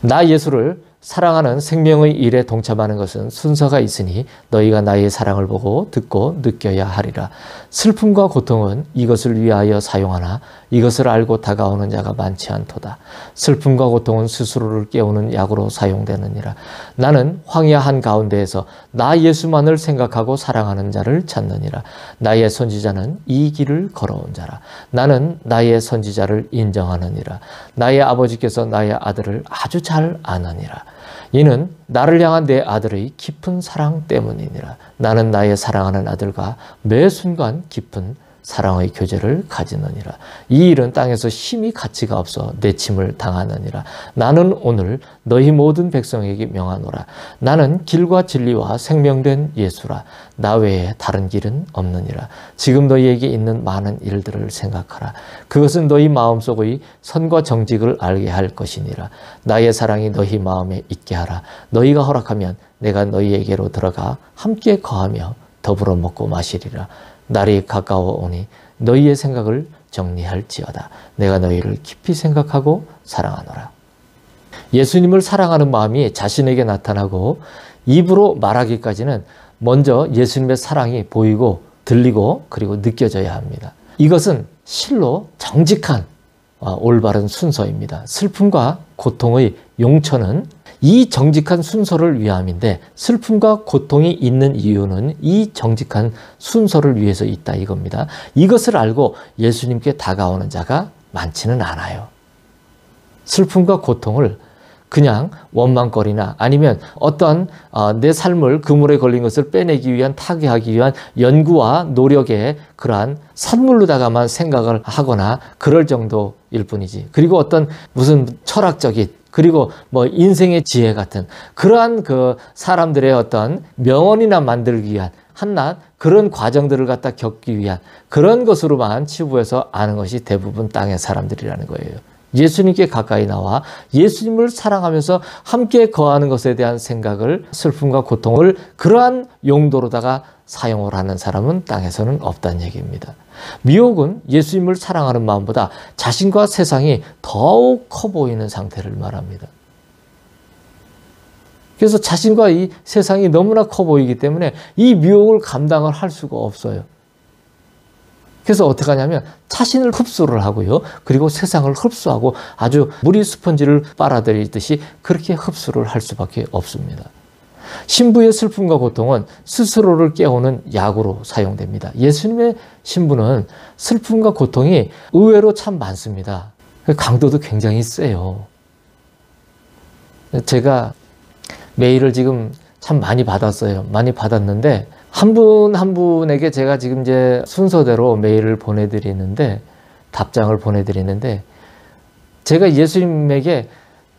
나 예수를 사랑하는 생명의 일에 동참하는 것은 순서가 있으니 너희가 나의 사랑을 보고 듣고 느껴야 하리라. 슬픔과 고통은 이것을 위하여 사용하나 이것을 알고 다가오는 자가 많지 않도다. 슬픔과 고통은 스스로를 깨우는 약으로 사용되느니라. 나는 황야 한가운데에서 나 예수만을 생각하고 사랑하는 자를 찾느니라. 나의 선지자는 이 길을 걸어온 자라. 나는 나의 선지자를 인정하느니라. 나의 아버지께서 나의 아들을 아주 잘 아느니라. 이는 나를 향한 내 아들의 깊은 사랑 때문이니라. 나는 나의 사랑하는 아들과 매 순간 깊은 사랑의 교제를 가지느니라. 이 일은 땅에서 심히 가치가 없어 내침을 당하느니라. 나는 오늘 너희 모든 백성에게 명하노라. 나는 길과 진리와 생명된 예수라. 나 외에 다른 길은 없느니라. 지금 너희에게 있는 많은 일들을 생각하라. 그것은 너희 마음속의 선과 정직을 알게 할 것이니라. 나의 사랑이 너희 마음에 있게 하라. 너희가 허락하면 내가 너희에게로 들어가 함께 거하며 더불어 먹고 마시리라. 날이 가까워 오니 너희의 생각을 정리할지어다. 내가 너희를 깊이 생각하고 사랑하노라. 예수님을 사랑하는 마음이 자신에게 나타나고 입으로 말하기까지는 먼저 예수님의 사랑이 보이고 들리고 그리고 느껴져야 합니다. 이것은 실로 정직한 올바른 순서입니다. 슬픔과 고통의 용처는 이 정직한 순서를 위함인데 슬픔과 고통이 있는 이유는 이 정직한 순서를 위해서 있다 이겁니다. 이것을 알고 예수님께 다가오는 자가 많지는 않아요. 슬픔과 고통을 그냥 원망거리나 아니면 어떠한 내 삶을 그물에 걸린 것을 빼내기 위한 타개하기 위한 연구와 노력의 그러한 선물로다가만 생각을 하거나 그럴 정도일 뿐이지. 그리고 어떤 무슨 철학적인 그리고 인생의 지혜 같은 그러한 그 사람들의 어떤 명언이나 만들기 위한 한낱 그런 과정들을 갖다 겪기 위한 그런 것으로만 치부해서 아는 것이 대부분 땅의 사람들이라는 거예요. 예수님께 가까이 나와 예수님을 사랑하면서 함께 거하는 것에 대한 생각을 슬픔과 고통을 그러한 용도로다가 사용을 하는 사람은 땅에서는 없다는 얘기입니다. 미혹은 예수님을 사랑하는 마음보다 자신과 세상이 더욱 커 보이는 상태를 말합니다. 그래서 자신과 이 세상이 너무나 커 보이기 때문에 이 유혹을 감당을 할 수가 없어요. 그래서 어떻게 하냐면 자신을 흡수를 하고요. 그리고 세상을 흡수하고 아주 물이 스펀지를 빨아들이듯이 그렇게 흡수를 할 수밖에 없습니다. 신부의 슬픔과 고통은 스스로를 깨우는 약으로 사용됩니다. 예수님의 신부는 슬픔과 고통이 의외로 참 많습니다. 강도도 굉장히 세요. 제가 메일을 지금 참 많이 받았어요. 많이 받았는데 한 분 한 분에게 제가 지금 이제 순서대로 메일을 보내드리는데, 답장을 보내드리는데, 제가 예수님에게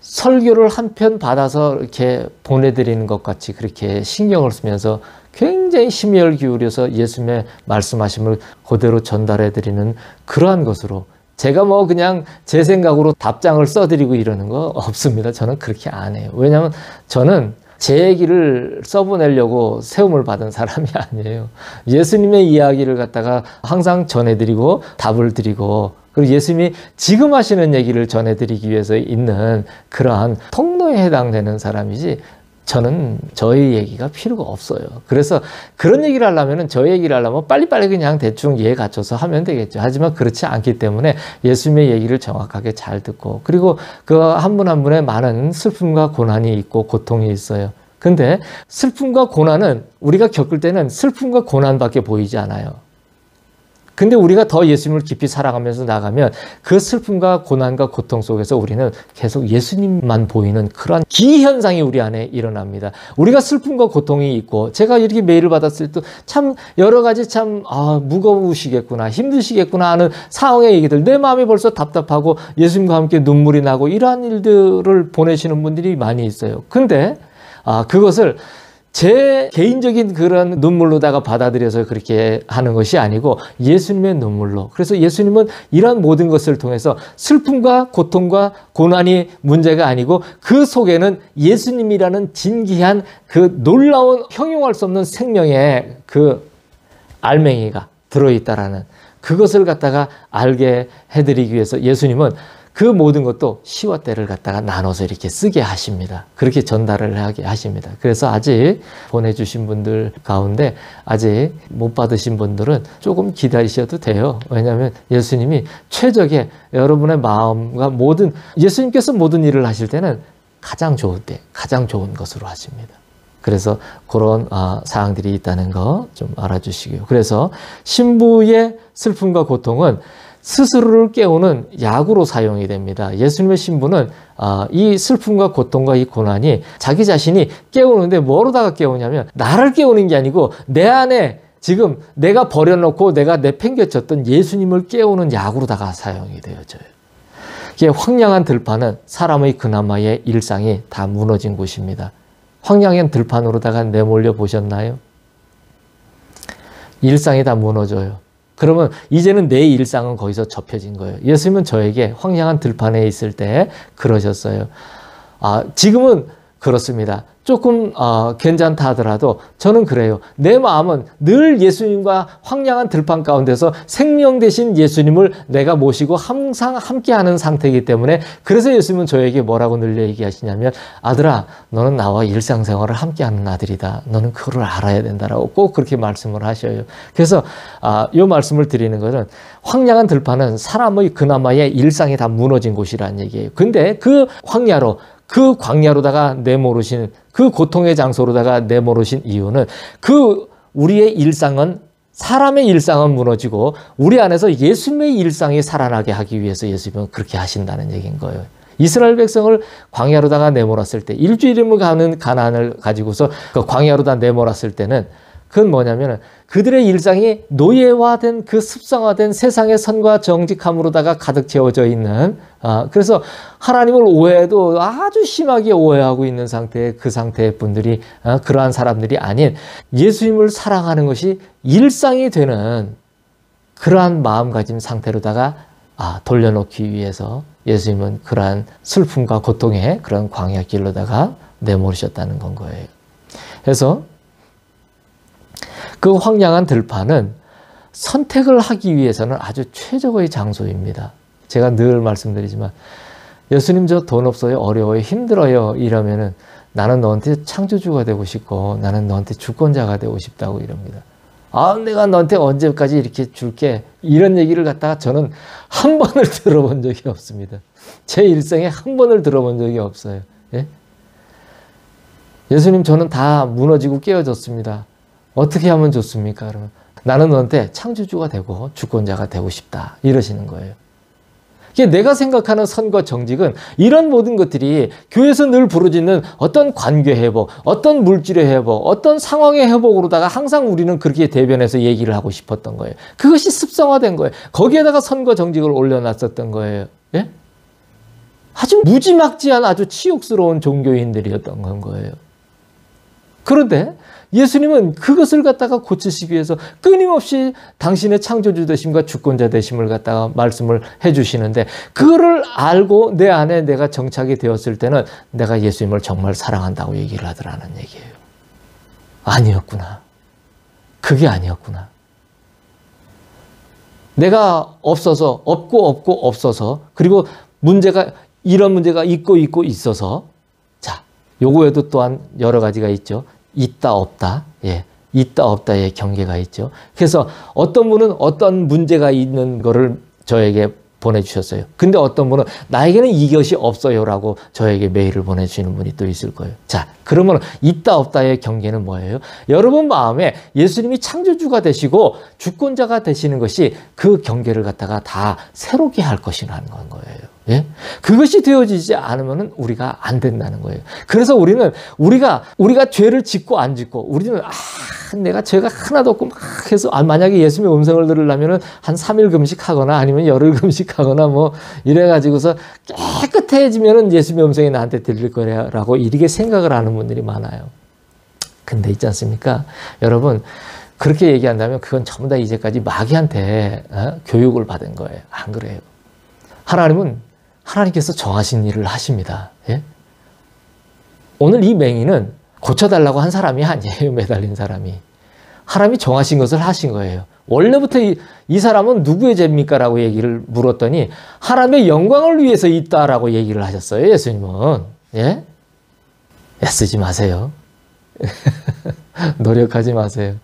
설교를 한 편 받아서 이렇게 보내드리는 것 같이 그렇게 신경을 쓰면서 굉장히 심혈 기울여서 예수님의 말씀하심을 그대로 전달해드리는 그러한 것으로, 제가 뭐 그냥 제 생각으로 답장을 써드리고 이러는 거 없습니다. 저는 그렇게 안 해요. 왜냐하면 저는 제 얘기를 써보내려고 세움을 받은 사람이 아니에요. 예수님의 이야기를 갖다가 항상 전해드리고 답을 드리고, 그리고 예수님이 지금 하시는 얘기를 전해드리기 위해서 있는 그러한 통로에 해당되는 사람이지, 저는 저의 얘기가 필요가 없어요. 그래서 그런 얘기를 하려면, 저 얘기를 하려면 빨리빨리 그냥 대충 이해 갖춰서 하면 되겠죠. 하지만 그렇지 않기 때문에 예수님의 얘기를 정확하게 잘 듣고, 그리고 그 한 분 한 분의 많은 슬픔과 고난이 있고 고통이 있어요. 근데 슬픔과 고난은 우리가 겪을 때는 슬픔과 고난밖에 보이지 않아요. 근데 우리가 더 예수님을 깊이 사랑하면서 나가면 그 슬픔과 고난과 고통 속에서 우리는 계속 예수님만 보이는 그런 기현상이 우리 안에 일어납니다. 우리가 슬픔과 고통이 있고, 제가 이렇게 메일을 받았을 때 참 여러 가지 참 무거우시겠구나, 힘드시겠구나 하는 상황의 얘기들, 내 마음이 벌써 답답하고 예수님과 함께 눈물이 나고 이러한 일들을 보내시는 분들이 많이 있어요. 근데 그것을 제 개인적인 그런 눈물로다가 받아들여서 그렇게 하는 것이 아니고 예수님의 눈물로. 그래서 예수님은 이런 모든 것을 통해서 슬픔과 고통과 고난이 문제가 아니고 그 속에는 예수님이라는 진귀한 그 놀라운 형용할 수 없는 생명의 그 알맹이가 들어있다라는 그것을 갖다가 알게 해드리기 위해서 예수님은 그 모든 것도 시와 때를 갖다가 나눠서 이렇게 쓰게 하십니다. 그렇게 전달을 하게 하십니다. 그래서 아직 보내주신 분들 가운데 아직 못 받으신 분들은 조금 기다리셔도 돼요. 왜냐하면 예수님이 최적의 여러분의 마음과 모든, 예수님께서 모든 일을 하실 때는 가장 좋을 때, 가장 좋은 것으로 하십니다. 그래서 그런 사항들이 있다는 거 좀 알아주시고요. 그래서 신부의 슬픔과 고통은 스스로를 깨우는 약으로 사용이 됩니다. 예수님의 신부는 이 슬픔과 고통과 이 고난이 자기 자신이 깨우는데 뭐로다가 깨우냐면, 나를 깨우는 게 아니고 내 안에 지금 내가 버려놓고 내가 내팽개쳤던 예수님을 깨우는 약으로다가 사용이 되어져요. 이게 황량한 들판은 사람의 그나마의 일상이 다 무너진 곳입니다. 황량한 들판으로다가 내몰려 보셨나요? 일상이 다 무너져요. 그러면 이제는 내 일상은 거기서 접혀진 거예요. 예수님은 저에게 황량한 들판에 있을 때 그러셨어요. 지금은 그렇습니다. 조금 괜찮다 하더라도 저는 그래요. 내 마음은 늘 예수님과 황량한 들판 가운데서 생명 되신 예수님을 내가 모시고 항상 함께하는 상태이기 때문에, 그래서 예수님은 저에게 뭐라고 늘 얘기하시냐면, 아들아, 너는 나와 일상생활을 함께하는 아들이다. 너는 그걸 알아야 된다라고 꼭 그렇게 말씀을 하셔요. 그래서 이 말씀을 드리는 것은, 황량한 들판은 사람의 그나마의 일상이 다 무너진 곳이라는 얘기예요. 근데 그 황야로, 그 광야로다가 내모르신, 그 고통의 장소로다가 내모르신 이유는, 그 우리의 일상은, 사람의 일상은 무너지고 우리 안에서 예수님의 일상이 살아나게 하기 위해서 예수님은 그렇게 하신다는 얘기인 거예요. 이스라엘 백성을 광야로다가 내몰았을 때, 일주일이면 가는 가나안을 가지고서 그 광야로다 내몰았을 때는, 그건 뭐냐면 그들의 일상이 노예화된, 그 습성화된 세상의 선과 정직함으로다가 가득 채워져 있는, 그래서 하나님을 오해해도 아주 심하게 오해하고 있는 상태의 그 상태의 분들이, 그러한 사람들이 아닌 예수님을 사랑하는 것이 일상이 되는 그러한 마음가짐 상태로다가 돌려놓기 위해서 예수님은 그러한 슬픔과 고통의 그런 광야길로다가 내몰으셨다는 건 거예요. 그래서 그 황량한 들판은 선택을 하기 위해서는 아주 최적의 장소입니다. 제가 늘 말씀드리지만, 예수님 저 돈 없어요, 어려워요, 힘들어요 이러면은 나는 너한테 창조주가 되고 싶고 나는 너한테 주권자가 되고 싶다고 이럽니다. 아, 내가 너한테 언제까지 이렇게 줄게. 이런 얘기를 갖다가 저는 한 번을 들어본 적이 없습니다. 제 일생에 한 번을 들어본 적이 없어요. 예? 예수님, 저는 다 무너지고 깨어졌습니다. 어떻게 하면 좋습니까? 그러면 나는 너한테 창조주가 되고 주권자가 되고 싶다. 이러시는 거예요. 내가 생각하는 선과 정직은 이런 모든 것들이 교회에서 늘 부르짖는 어떤 관계 회복, 어떤 물질의 회복, 어떤 상황의 회복으로다가 항상 우리는 그렇게 대변해서 얘기를 하고 싶었던 거예요. 그것이 습성화된 거예요. 거기에다가 선과 정직을 올려놨었던 거예요. 예? 아주 무지막지한 아주 치욕스러운 종교인들이었던 거예요. 그런데 예수님은 그것을 갖다가 고치시기 위해서 끊임없이 당신의 창조주 되심과 주권자 되심을 갖다가 말씀을 해주시는데, 그거를 알고 내 안에 내가 정착이 되었을 때는 내가 예수님을 정말 사랑한다고 얘기를 하더라는 얘기예요. 아니었구나. 그게 아니었구나. 내가 없어서, 없고 없어서, 그리고 이런 문제가 있고 있어서, 자, 요거에도 또한 여러 가지가 있죠. 있다 없다, 예, 있다 없다의 경계가 있죠. 그래서 어떤 분은 어떤 문제가 있는 거를 저에게 보내주셨어요. 근데 어떤 분은 나에게는 이것이 없어요라고 저에게 메일을 보내주시는 분이 또 있을 거예요. 자, 그러면 있다 없다의 경계는 뭐예요? 여러분 마음에 예수님이 창조주가 되시고 주권자가 되시는 것이 그 경계를 갖다가 다 새롭게 할 것이라는 거예요. 예? 그것이 되어지지 않으면 우리가 안 된다는 거예요. 그래서 우리가 죄를 짓고 안 짓고, 우리는 내가 죄가 하나도 없고 막 해서, 만약에 예수님의 음성을 들으려면 한 3일 금식하거나 아니면 열흘 금식하거나 뭐 이래가지고서 깨끗해지면 예수님의 음성이 나한테 들릴 거라고 이렇게 생각을 하는 분들이 많아요. 근데 있지 않습니까? 여러분, 그렇게 얘기한다면 그건 전부 다 이제까지 마귀한테 교육을 받은 거예요. 안 그래요? 하나님께서 정하신 일을 하십니다. 예? 오늘 이 맹인은 고쳐달라고 한 사람이 아니에요. 매달린 사람이. 하나님이 정하신 것을 하신 거예요. 원래부터 이 사람은 누구의 죄입니까? 라고 얘기를 물었더니 하나님의 영광을 위해서 있다라고 얘기를 하셨어요. 예수님은. 예? 애쓰지 마세요. 노력하지 마세요.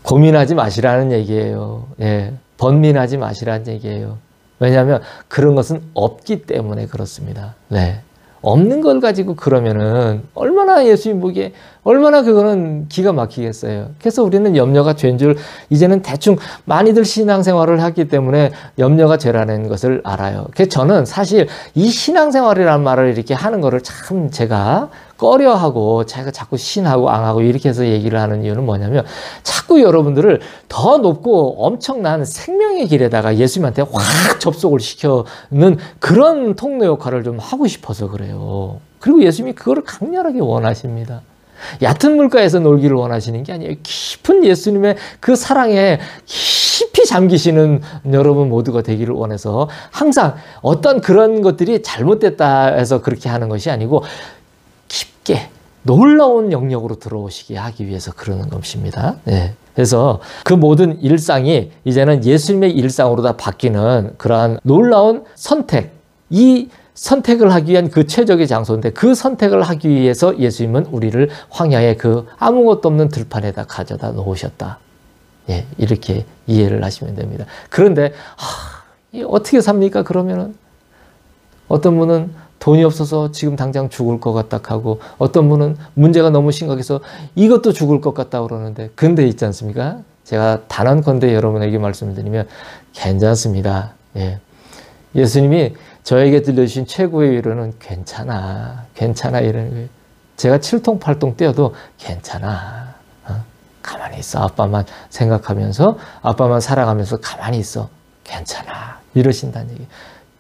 고민하지 마시라는 얘기예요. 예. 번민하지 마시라는 얘기예요. 왜냐하면 그런 것은 없기 때문에 그렇습니다. 네. 없는 걸 가지고 그러면은 얼마나 예수님 보기에 얼마나 그거는 기가 막히겠어요. 그래서 우리는 염려가 죄인 줄 이제는 대충 많이들 신앙생활을 하기 때문에 염려가 죄라는 것을 알아요. 그래서 저는 사실 이 신앙생활이라는 말을 이렇게 하는 거를 참 제가 꺼려하고 제가 자꾸 신하고 앙하고 이렇게 해서 얘기를 하는 이유는 뭐냐면, 자꾸 여러분들을 더 높고 엄청난 생명의 길에다가 예수님한테 확 접속을 시켜는 그런 통로 역할을 좀 하고 싶어서 그래요. 그리고 예수님이 그거를 강렬하게 원하십니다. 얕은 물가에서 놀기를 원하시는 게 아니에요. 깊은 예수님의 그 사랑에 깊이 잠기시는 여러분 모두가 되기를 원해서, 항상 어떤 그런 것들이 잘못됐다 해서 그렇게 하는 것이 아니고 깊게 놀라운 영역으로 들어오시게 하기 위해서 그러는 것입니다. 네. 그래서 그 모든 일상이 이제는 예수님의 일상으로 다 바뀌는 그러한 놀라운 선택, 이 선택을 하기 위한 그 최적의 장소인데, 그 선택을 하기 위해서 예수님은 우리를 황야의 그 아무것도 없는 들판에다 가져다 놓으셨다. 예, 이렇게 이해를 하시면 됩니다. 그런데 어떻게 삽니까? 그러면은 어떤 분은 돈이 없어서 지금 당장 죽을 것 같다 하고, 어떤 분은 문제가 너무 심각해서 이것도 죽을 것 같다 그러는데, 근데 있지 않습니까? 제가 단언컨대 여러분에게 말씀을 드리면 괜찮습니다. 예. 예수님이 저에게 들려주신 최고의 위로는 괜찮아 이러는 거예요. 제가 7통 8통 뛰어도 괜찮아. 가만히 있어. 아빠만 생각하면서, 아빠만 살아가면서 가만히 있어. 괜찮아. 이러신다는 얘기.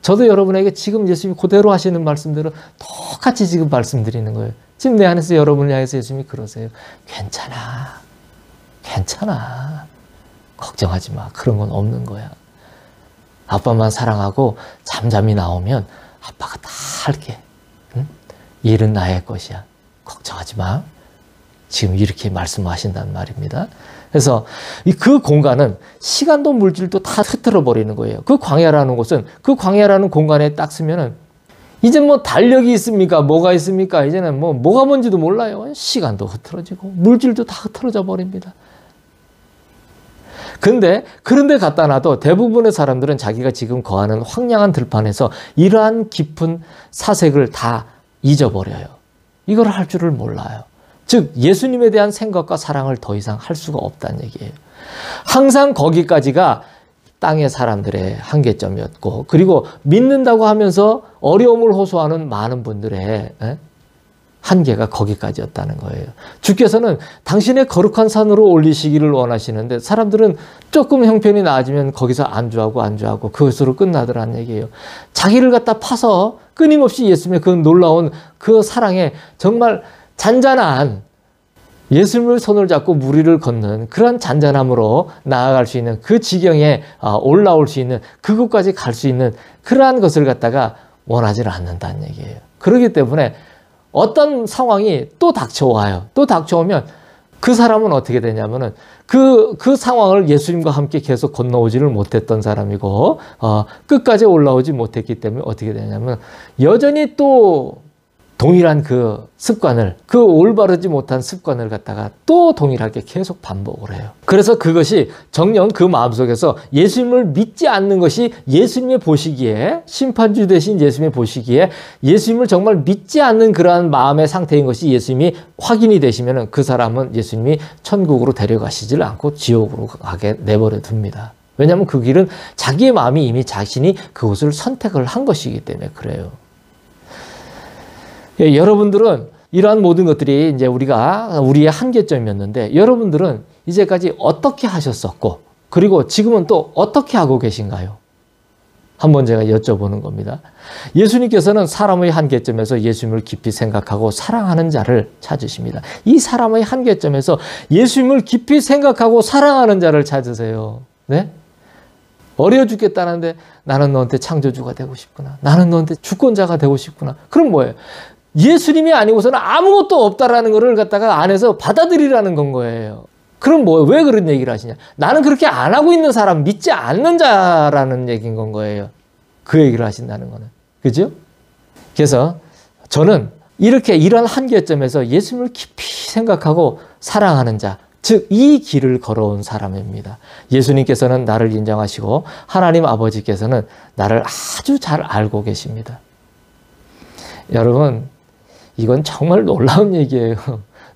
저도 여러분에게 지금 예수님이 그대로 하시는 말씀들을 똑같이 지금 말씀드리는 거예요. 지금 내 안에서 여러분을 향해서 예수님이 그러세요. 괜찮아. 걱정하지 마. 그런 건 없는 거야. 아빠만 사랑하고 잠잠히 나오면 아빠가 다 할게. 응? 일은 나의 것이야. 걱정하지 마. 지금 이렇게 말씀하신단 말입니다. 그래서 그 공간은 시간도 물질도 다 흐트러 버리는 거예요. 그 광야라는 곳은, 그 광야라는 공간에 딱 쓰면은 이제 뭐 달력이 있습니까? 뭐가 있습니까? 이제는 뭐가 뭔지도 몰라요. 시간도 흐트러지고 물질도 다 흐트러져 버립니다. 근데 그런데 갖다 놔도 대부분의 사람들은 자기가 지금 거하는 황량한 들판에서 이러한 깊은 사색을 다 잊어버려요. 이걸 할 줄을 몰라요. 즉 예수님에 대한 생각과 사랑을 더 이상 할 수가 없다는 얘기예요. 항상 거기까지가 땅의 사람들의 한계점이었고, 그리고 믿는다고 하면서 어려움을 호소하는 많은 분들의 한계가 거기까지였다는 거예요. 주께서는 당신의 거룩한 산으로 올리시기를 원하시는데 사람들은 조금 형편이 나아지면 거기서 안주하고 그것으로 끝나더라는 얘기예요. 자기를 갖다 파서 끊임없이 예수님의 그 놀라운 그 사랑에 정말 잔잔한, 예수님을 손을 잡고 무리를 걷는 그런 잔잔함으로 나아갈 수 있는 그 지경에 올라올 수 있는, 그곳까지 갈 수 있는 그러한 것을 갖다가 원하지 않는다는 얘기예요. 그렇기 때문에 어떤 상황이 또 닥쳐와요. 또 닥쳐오면 그 사람은 어떻게 되냐면은 그 상황을 예수님과 함께 계속 건너오지를 못했던 사람이고, 끝까지 올라오지 못했기 때문에 어떻게 되냐면 여전히 또 동일한 그 습관을, 그 올바르지 못한 습관을 갖다가 또 동일하게 계속 반복을 해요. 그래서 그것이 정녕 그 마음속에서 예수님을 믿지 않는 것이 예수님의 보시기에, 심판주 되신 예수님의 보시기에 예수님을 정말 믿지 않는 그러한 마음의 상태인 것이 예수님이 확인이 되시면 그 사람은 예수님이 천국으로 데려가시질 않고 지옥으로 가게 내버려 둡니다. 왜냐하면 그 길은 자기의 마음이 이미 자신이 그곳을 선택을 한 것이기 때문에 그래요. 예, 여러분들은 이러한 모든 것들이 이제 우리의 한계점이었는데, 여러분들은 이제까지 어떻게 하셨었고, 그리고 지금은 또 어떻게 하고 계신가요? 한번 제가 여쭤보는 겁니다. 예수님께서는 사람의 한계점에서 예수님을 깊이 생각하고 사랑하는 자를 찾으십니다. 이 사람의 한계점에서 예수님을 깊이 생각하고 사랑하는 자를 찾으세요. 네? 어려워 죽겠다는데 나는 너한테 창조주가 되고 싶구나. 나는 너한테 주권자가 되고 싶구나. 그럼 뭐예요? 예수님이 아니고서는 아무것도 없다라는 것을 갖다가 안에서 받아들이라는 건 거예요. 그럼 왜 그런 얘기를 하시냐? 나는 그렇게 안 하고 있는 사람, 믿지 않는 자라는 얘기인 건 거예요. 그 얘기를 하신다는 거는. 그죠? 그래서 저는 이런 한계점에서 예수님을 깊이 생각하고 사랑하는 자, 즉 이 길을 걸어온 사람입니다. 예수님께서는 나를 인정하시고 하나님 아버지께서는 나를 아주 잘 알고 계십니다. 여러분, 이건 정말 놀라운 얘기예요.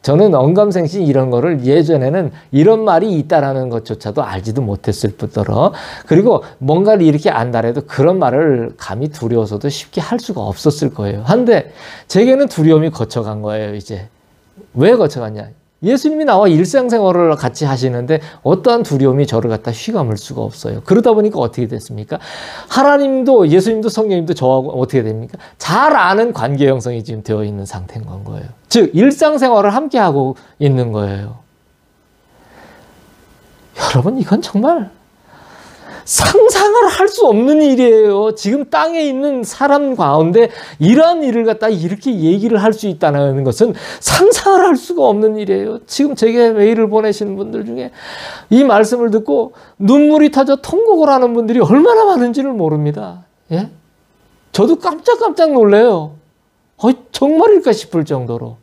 저는 언감생심 이런 거를 예전에는 이런 말이 있다라는 것조차도 알지도 못했을 뿐더러, 그리고 뭔가를 이렇게 안다래도 그런 말을 감히 두려워서도 쉽게 할 수가 없었을 거예요. 한데 제게는 두려움이 거쳐간 거예요. 이제 왜 거쳐갔냐? 예수님이 나와 일상생활을 같이 하시는데 어떠한 두려움이 저를 갖다 휘감을 수가 없어요. 그러다 보니까 어떻게 됐습니까? 하나님도 예수님도 성령님도 저하고 어떻게 됩니까? 잘 아는 관계 형성이 지금 되어 있는 상태인 건 거예요. 즉 일상생활을 함께 하고 있는 거예요. 여러분, 이건 정말 상상을 할 수 없는 일이에요. 지금 땅에 있는 사람 가운데 이러한 일을 갖다 이렇게 얘기를 할 수 있다는 것은 상상을 할 수가 없는 일이에요. 지금 제게 메일을 보내시는 분들 중에 이 말씀을 듣고 눈물이 터져 통곡을 하는 분들이 얼마나 많은지를 모릅니다. 예? 저도 깜짝깜짝 놀래요. 정말일까 싶을 정도로.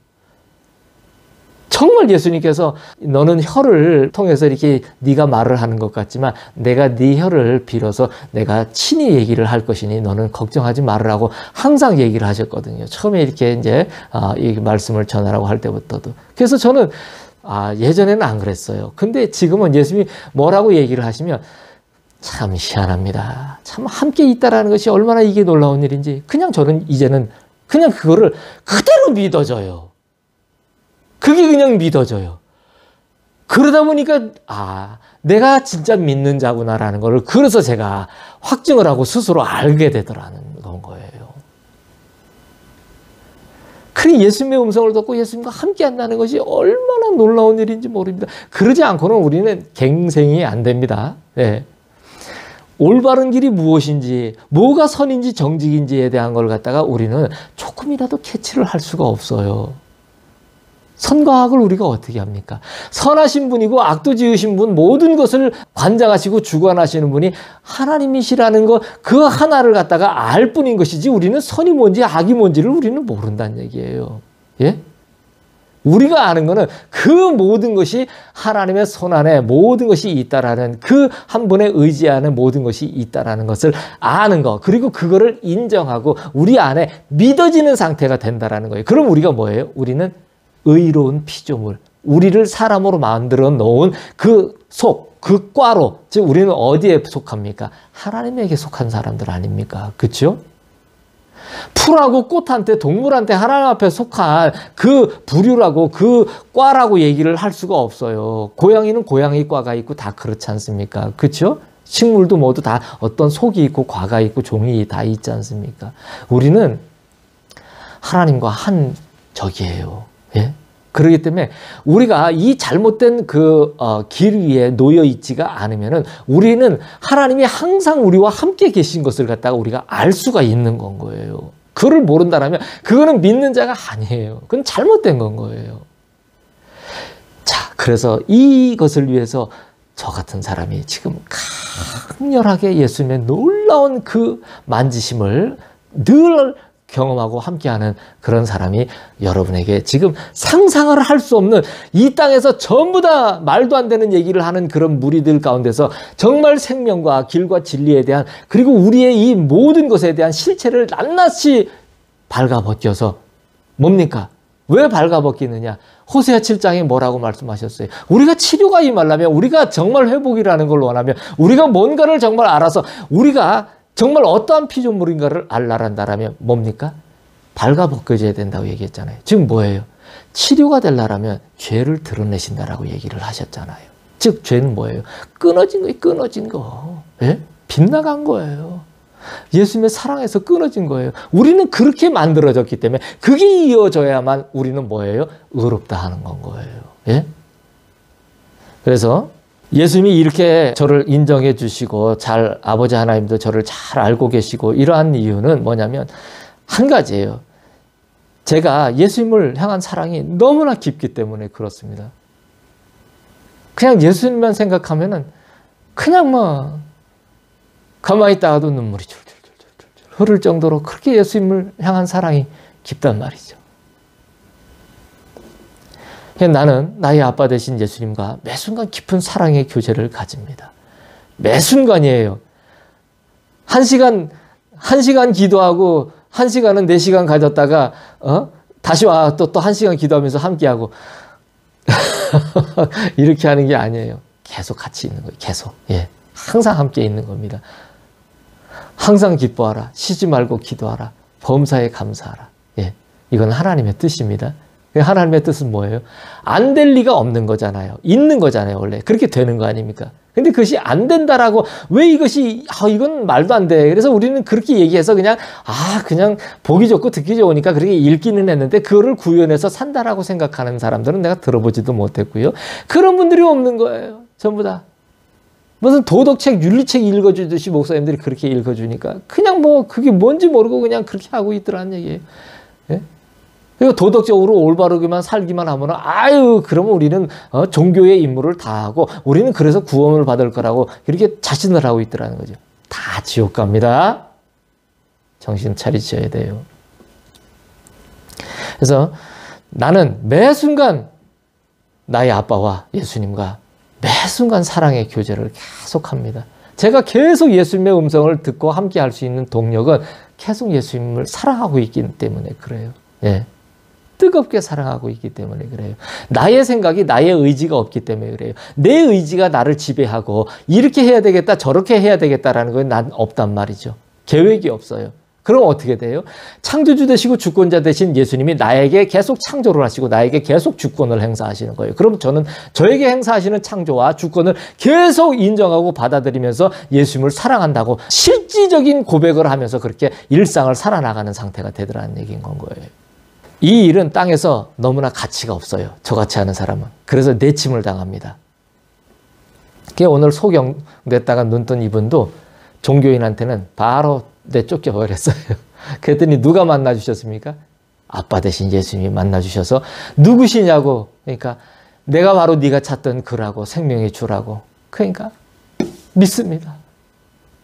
정말 예수님께서 너는 혀를 통해서 이렇게 네가 말을 하는 것 같지만 내가 네 혀를 빌어서 내가 친히 얘기를 할 것이니 너는 걱정하지 말으라고 항상 얘기를 하셨거든요. 처음에 이렇게 이제 이 말씀을 전하라고 할 때부터도. 그래서 저는 예전에는 안 그랬어요. 근데 지금은 예수님이 뭐라고 얘기를 하시면 참 희한합니다. 참 함께 있다라는 것이 얼마나 이게 놀라운 일인지 그냥 저는 이제는 그냥 그거를 그대로 믿어져요. 그게 그냥 믿어져요. 그러다 보니까 내가 진짜 믿는 자구나라는 거를 그래서 제가 확증을 하고 스스로 알게 되더라는 건 거예요. 그래 예수님의 음성을 듣고 예수님과 함께 한다는 것이 얼마나 놀라운 일인지 모릅니다. 그러지 않고는 우리는 갱생이 안 됩니다. 네. 올바른 길이 무엇인지, 뭐가 선인지 정직인지에 대한 걸 갖다가 우리는 조금이라도 캐치를 할 수가 없어요. 선과 악을 우리가 어떻게 합니까? 선하신 분이고 악도 지으신 분, 모든 것을 관장하시고 주관하시는 분이 하나님이시라는 것, 그 하나를 갖다가 알 뿐인 것이지 우리는 선이 뭔지 악이 뭔지를 우리는 모른다는 얘기예요. 예? 우리가 아는 거는 그 모든 것이 하나님의 손 안에 모든 것이 있다라는, 그 한 분에 의지하는 모든 것이 있다라는 것을 아는 거, 그리고 그거를 인정하고 우리 안에 믿어지는 상태가 된다라는 거예요. 그럼 우리가 뭐예요? 우리는 의로운 피조물, 우리를 사람으로 만들어 놓은 그 속, 그 과로, 즉 우리는 어디에 속합니까? 하나님에게 속한 사람들 아닙니까? 그렇죠? 풀하고 꽃한테, 동물한테 하나님 앞에 속한 그 부류라고, 그 과라고 얘기를 할 수가 없어요. 고양이는 고양이 과가 있고 다 그렇지 않습니까? 그렇죠? 식물도 모두 다 어떤 속이 있고 과가 있고 종이 다 있지 않습니까? 우리는 하나님과 한 적이에요. 예? 그렇기 때문에 우리가 이 잘못된 그 길 위에 놓여 있지가 않으면은 우리는 하나님이 항상 우리와 함께 계신 것을 갖다가 우리가 알 수가 있는 건 거예요. 그걸 모른다면 그거는 믿는 자가 아니에요. 그건 잘못된 건 거예요. 자, 그래서 이것을 위해서 저 같은 사람이 지금 강렬하게 예수님의 놀라운 그 만지심을 늘 경험하고 함께하는 그런 사람이 여러분에게 지금 상상을 할 수 없는, 이 땅에서 전부 다 말도 안 되는 얘기를 하는 그런 무리들 가운데서 정말 생명과 길과 진리에 대한, 그리고 우리의 이 모든 것에 대한 실체를 낱낱이 발가벗겨서 뭡니까? 왜 발가벗기느냐? 호세아 7장에 뭐라고 말씀하셨어요? 우리가 치료가 임하려면, 우리가 정말 회복이라는 걸 원하면, 우리가 뭔가를 정말 알아서 우리가 정말 어떠한 피조물인가를 알라란다라면 뭡니까? 발가벗겨져야 된다고 얘기했잖아요. 지금 뭐예요? 치료가 되려면 죄를 드러내신다라고 얘기를 하셨잖아요. 즉 죄는 뭐예요? 끊어진 거예요. 끊어진 거. 예? 빗나간 거예요. 예수님의 사랑에서 끊어진 거예요. 우리는 그렇게 만들어졌기 때문에 그게 이어져야만 우리는 뭐예요? 의롭다 하는 건 거예요. 예? 그래서 예수님이 이렇게 저를 인정해 주시고 잘, 아버지 하나님도 저를 잘 알고 계시고 이러한 이유는 뭐냐면 한 가지예요. 제가 예수님을 향한 사랑이 너무나 깊기 때문에 그렇습니다. 그냥 예수님만 생각하면은 그냥 뭐 가만히 있다가도 눈물이 줄줄줄줄 흐를 정도로 그렇게 예수님을 향한 사랑이 깊단 말이죠. 나는 나의 아빠 되신 예수님과 매 순간 깊은 사랑의 교제를 가집니다. 매 순간이에요. 한 시간 기도하고, 한 시간은 4시간 가졌다가, 다시 와, 또 1시간 기도하면서 함께하고. 이렇게 하는 게 아니에요. 계속 같이 있는 거예요. 계속. 예. 항상 함께 있는 겁니다. 항상 기뻐하라. 쉬지 말고 기도하라. 범사에 감사하라. 예. 이건 하나님의 뜻입니다. 하나님의 뜻은 뭐예요? 안 될 리가 없는 거잖아요. 있는 거잖아요, 원래. 그렇게 되는 거 아닙니까? 근데 그것이 안 된다라고, 왜 이것이, 이건 말도 안 돼. 그래서 우리는 그렇게 얘기해서 그냥 보기 좋고 듣기 좋으니까 그렇게 읽기는 했는데, 그거를 구현해서 산다라고 생각하는 사람들은 내가 들어보지도 못했고요. 그런 분들이 없는 거예요. 전부 다. 무슨 도덕책, 윤리책 읽어주듯이 목사님들이 그렇게 읽어주니까, 그냥 뭐, 그게 뭔지 모르고 그냥 그렇게 하고 있더라는 얘기예요. 예? 그리고 도덕적으로 올바르게만 살기만 하면은, 그러면 우리는 종교의 임무를 다 하고 우리는 그래서 구원을 받을 거라고 이렇게 자신을 하고 있더라는 거죠. 다 지옥 갑니다. 정신 차리셔야 돼요. 그래서 나는 매 순간 나의 아빠와 예수님과 매 순간 사랑의 교제를 계속합니다. 제가 계속 예수님의 음성을 듣고 함께 할 수 있는 동력은 계속 예수님을 사랑하고 있기 때문에 그래요. 예. 뜨겁게 사랑하고 있기 때문에 그래요. 나의 생각이, 나의 의지가 없기 때문에 그래요. 내 의지가 나를 지배하고 이렇게 해야 되겠다, 저렇게 해야 되겠다라는 건 난 없단 말이죠. 계획이 없어요. 그럼 어떻게 돼요? 창조주 되시고 주권자 되신 예수님이 나에게 계속 창조를 하시고 나에게 계속 주권을 행사하시는 거예요. 그럼 저는 저에게 행사하시는 창조와 주권을 계속 인정하고 받아들이면서 예수님을 사랑한다고 실질적인 고백을 하면서 그렇게 일상을 살아나가는 상태가 되더라는 얘기인 건 거예요. 이 일은 땅에서 너무나 가치가 없어요. 저같이 하는 사람은. 그래서 내침을 당합니다. 오늘 소경됐다가 눈 뜬 이분도 종교인한테는 바로 내쫓겨 버렸어요. 그랬더니 누가 만나주셨습니까? 아빠 대신 예수님이 만나주셔서 누구시냐고, 그러니까 내가 바로 네가 찾던 그라고, 생명의 주라고. 그러니까 믿습니다.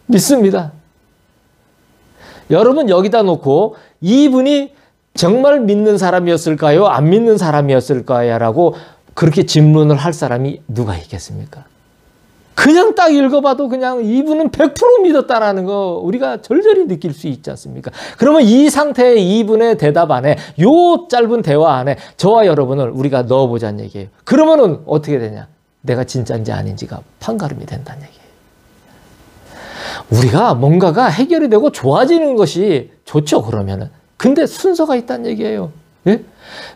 믿습니다. 여러분 여기다 놓고 이분이 정말 믿는 사람이었을까요? 안 믿는 사람이었을까요? 라고 그렇게 질문을 할 사람이 누가 있겠습니까? 그냥 딱 읽어봐도 그냥 이분은 100% 믿었다라는 거 우리가 절절히 느낄 수 있지 않습니까? 그러면 이 상태의 이분의 대답 안에, 요 짧은 대화 안에 저와 여러분을 우리가 넣어보자는 얘기예요. 그러면은 어떻게 되냐? 내가 진짜인지 아닌지가 판가름이 된다는 얘기예요. 우리가 뭔가가 해결이 되고 좋아지는 것이 좋죠, 그러면은. 근데 순서가 있다는 얘기예요. 예?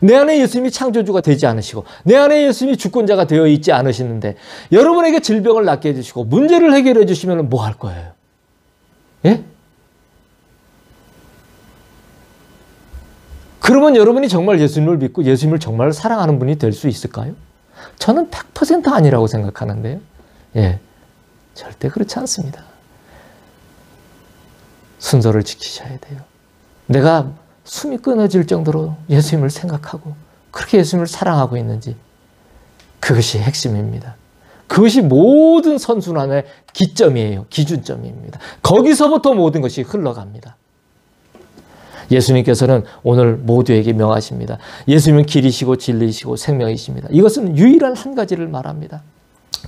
내 안에 예수님이 창조주가 되지 않으시고 내 안에 예수님이 주권자가 되어 있지 않으시는데 여러분에게 질병을 낫게 해주시고 문제를 해결해 주시면 뭐 할 거예요? 예? 그러면 여러분이 정말 예수님을 믿고 예수님을 정말 사랑하는 분이 될 수 있을까요? 저는 100% 아니라고 생각하는데요. 예, 절대 그렇지 않습니다. 순서를 지키셔야 돼요. 내가 숨이 끊어질 정도로 예수님을 생각하고 그렇게 예수님을 사랑하고 있는지, 그것이 핵심입니다. 그것이 모든 선순환의 기점이에요. 기준점입니다. 거기서부터 모든 것이 흘러갑니다. 예수님께서는 오늘 모두에게 명하십니다. 예수님은 길이시고 진리이시고 생명이십니다. 이것은 유일한 한 가지를 말합니다.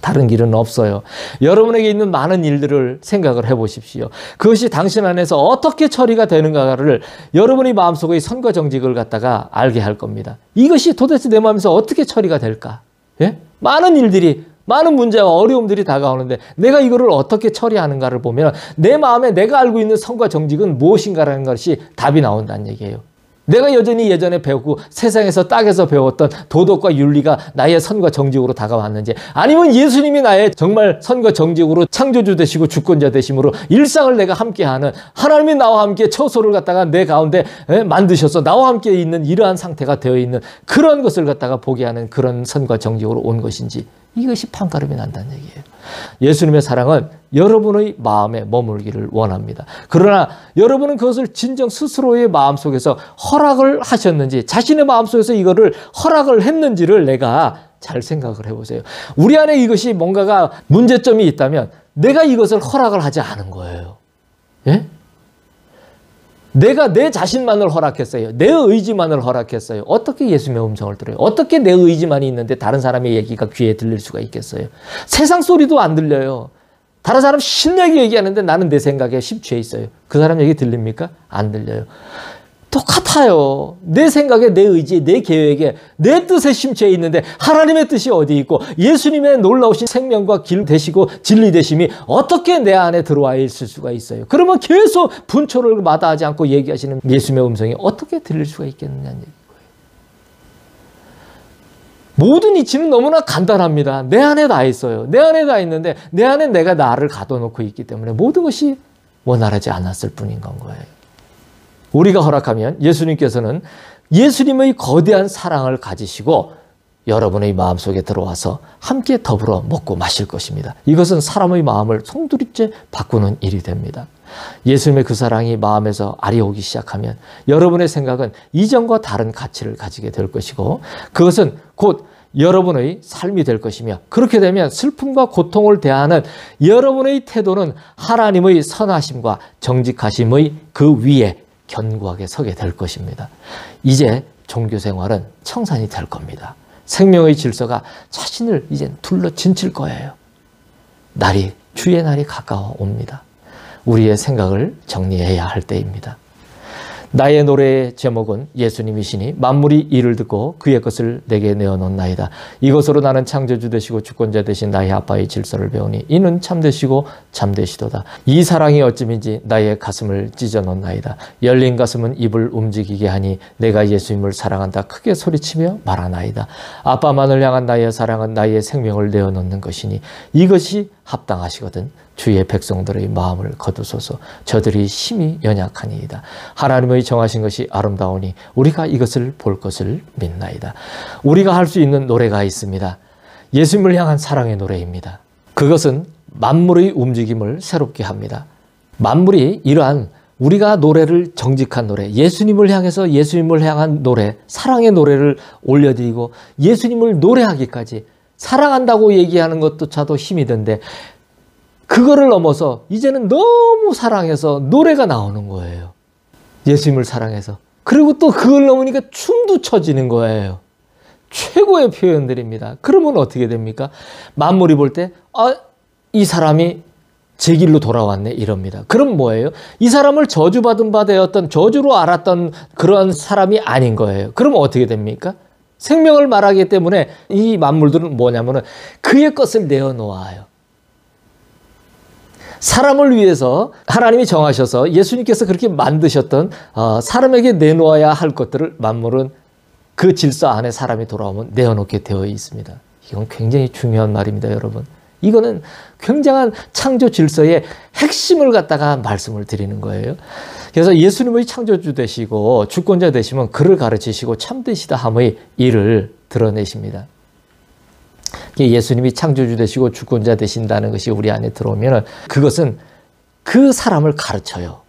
다른 길은 없어요. 여러분에게 있는 많은 일들을 생각을 해보십시오. 그것이 당신 안에서 어떻게 처리가 되는가를 여러분의 마음속의 선과 정직을 갖다가 알게 할 겁니다. 이것이 도대체 내 마음에서 어떻게 처리가 될까? 예? 많은 일들이, 많은 문제와 어려움들이 다가오는데 내가 이거를 어떻게 처리하는가를 보면 내 마음에 내가 알고 있는 선과 정직은 무엇인가라는 것이 답이 나온다는 얘기예요. 내가 여전히 예전에 배우고 세상에서 땅에서 배웠던 도덕과 윤리가 나의 선과 정직으로 다가왔는지, 아니면 예수님이 나의 정말 선과 정직으로 창조주 되시고 주권자 되심으로 일상을 내가 함께하는, 하나님이 나와 함께 처소를 갖다가 내 가운데 만드셔서 나와 함께 있는 이러한 상태가 되어 있는 그런 것을 갖다가 보게 하는 그런 선과 정직으로 온 것인지, 이것이 판가름이 난다는 얘기예요. 예수님의 사랑은 여러분의 마음에 머물기를 원합니다. 그러나 여러분은 그것을 진정 스스로의 마음속에서 허락을 하셨는지, 자신의 마음속에서 이거를 허락을 했는지를 내가 잘 생각을 해보세요. 우리 안에 이것이 뭔가가 문제점이 있다면 내가 이것을 허락을 하지 않은 거예요. 예? 내가 내 자신만을 허락했어요. 내 의지만을 허락했어요. 어떻게 예수님의 음성을 들어요? 어떻게 내 의지만이 있는데 다른 사람의 얘기가 귀에 들릴 수가 있겠어요? 세상 소리도 안 들려요. 다른 사람 신나게 얘기하는데 나는 내 생각에 심취해 있어요. 그 사람 얘기 들립니까? 안 들려요. 똑같아요. 내 생각에, 내 의지에, 내 계획에, 내 뜻에 심취해 있는데 하나님의 뜻이 어디 있고 예수님의 놀라우신 생명과 길 되시고 진리 되심이 어떻게 내 안에 들어와 있을 수가 있어요. 그러면 계속 분초를 마다하지 않고 얘기하시는 예수님의 음성이 어떻게 들릴 수가 있겠느냐는 얘기예요. 모든 이치는 너무나 간단합니다. 내 안에 다 있어요. 내 안에 다 있는데 내 안에 내가 나를 가둬놓고 있기 때문에 모든 것이 원활하지 않았을 뿐인 건 거예요. 우리가 허락하면 예수님께서는 예수님의 거대한 사랑을 가지시고 여러분의 마음속에 들어와서 함께 더불어 먹고 마실 것입니다. 이것은 사람의 마음을 송두리째 바꾸는 일이 됩니다. 예수님의 그 사랑이 마음에서 아리오기 시작하면 여러분의 생각은 이전과 다른 가치를 가지게 될 것이고, 그것은 곧 여러분의 삶이 될 것이며, 그렇게 되면 슬픔과 고통을 대하는 여러분의 태도는 하나님의 선하심과 정직하심의 그 위에 견고하게 서게 될 것입니다. 이제 종교 생활은 청산이 될 겁니다. 생명의 질서가 자신을 이제 둘러 진칠 거예요. 주의 날이 가까워 옵니다. 우리의 생각을 정리해야 할 때입니다. 나의 노래의 제목은 예수님이시니 만물이 이를 듣고 그의 것을 내게 내어놓나이다. 이것으로 나는 창조주 되시고 주권자 되신 나의 아빠의 질서를 배우니 이는 참되시고 참되시도다. 이 사랑이 어찌민지 나의 가슴을 찢어놓나이다. 열린 가슴은 입을 움직이게 하니 내가 예수님을 사랑한다 크게 소리치며 말하나이다. 아빠만을 향한 나의 사랑은 나의 생명을 내어놓는 것이니 이것이 합당하시거든. 주의 백성들의 마음을 거두소서. 저들이 심히 연약하니이다. 하나님의 정하신 것이 아름다우니 우리가 이것을 볼 것을 믿나이다. 우리가 할 수 있는 노래가 있습니다. 예수님을 향한 사랑의 노래입니다. 그것은 만물의 움직임을 새롭게 합니다. 만물이 이러한 우리가 노래를 정직한 노래, 예수님을 향해서 예수님을 향한 노래, 사랑의 노래를 올려드리고 예수님을 노래하기까지 사랑한다고 얘기하는 것조차도 힘이 든데 그거를 넘어서 이제는 너무 사랑해서 노래가 나오는 거예요. 예수님을 사랑해서. 그리고 또 그걸 넘으니까 춤도 춰지는 거예요. 최고의 표현들입니다. 그러면 어떻게 됩니까? 만물이 볼 때 이 사람이 제 길로 돌아왔네 이럽니다. 그럼 뭐예요? 이 사람을 저주받은 바 되었던 저주로 알았던 그런 사람이 아닌 거예요. 그럼 어떻게 됩니까? 생명을 말하기 때문에 이 만물들은 뭐냐면은 그의 것을 내어놓아요. 사람을 위해서 하나님이 정하셔서 예수님께서 그렇게 만드셨던 사람에게 내놓아야 할 것들을 만물은 그 질서 안에 사람이 돌아오면 내어놓게 되어 있습니다. 이건 굉장히 중요한 말입니다, 여러분. 이거는 굉장한 창조 질서의 핵심을 갖다가 말씀을 드리는 거예요. 그래서 예수님의 창조주 되시고 주권자 되시면 그를 가르치시고 참되시다 함의 일을 드러내십니다. 예수님이 창조주 되시고 주권자 되신다는 것이 우리 안에 들어오면 그것은 그 사람을 가르쳐요.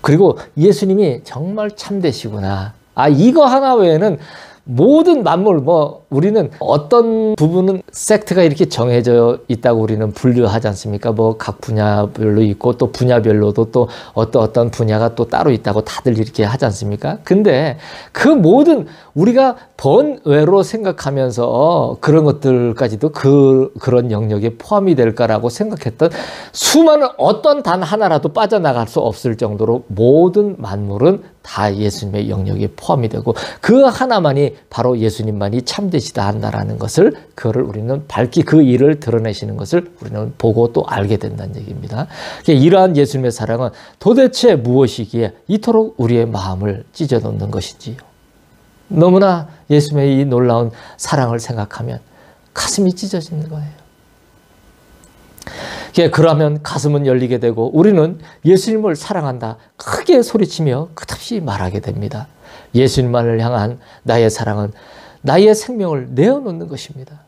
그리고 예수님이 정말 참되시구나. 이거 하나 외에는 모든 만물, 우리는 어떤 부분은 섹트가 이렇게 정해져 있다고 우리는 분류하지 않습니까? 각 분야별로 있고 또 분야별로도 또 어떤 분야가 또 따로 있다고 다들 이렇게 하지 않습니까? 근데 그 모든 우리가 번외로 생각하면서 그런 것들까지도 그런 영역에 포함이 될까라고 생각했던 수많은 어떤 단 하나라도 빠져나갈 수 없을 정도로 모든 만물은 다 예수님의 영역에 포함이 되고 그 하나만이 바로 예수님만이 참되시다 한다라는 것을 그거를 우리는 밝히 그 일을 드러내시는 것을 우리는 보고 또 알게 된다는 얘기입니다. 이러한 예수님의 사랑은 도대체 무엇이기에 이토록 우리의 마음을 찢어놓는 것인지요. 너무나 예수님의 이 놀라운 사랑을 생각하면 가슴이 찢어지는 거예요. 그러면 가슴은 열리게 되고 우리는 예수님을 사랑한다 크게 소리치며 끝없이 말하게 됩니다. 예수님만을 향한 나의 사랑은 나의 생명을 내어놓는 것입니다.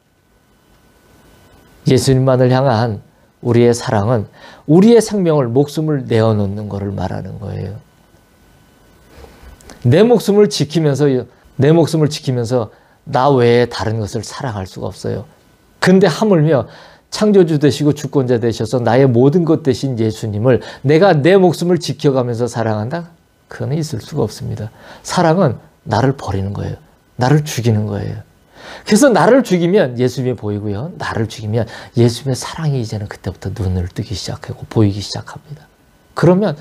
예수님만을 향한 우리의 사랑은 우리의 생명을, 목숨을 내어놓는 것을 말하는 거예요. 내 목숨을 지키면서 나 외에 다른 것을 사랑할 수가 없어요. 근데 하물며 창조주 되시고 주권자 되셔서 나의 모든 것 되신 예수님을 내가 내 목숨을 지켜가면서 사랑한다? 그건 있을 수가 없습니다. 사랑은 나를 버리는 거예요. 나를 죽이는 거예요. 그래서 나를 죽이면 예수님이 보이고요. 나를 죽이면 예수님의 사랑이 이제는 그때부터 눈을 뜨기 시작하고 보이기 시작합니다. 그러면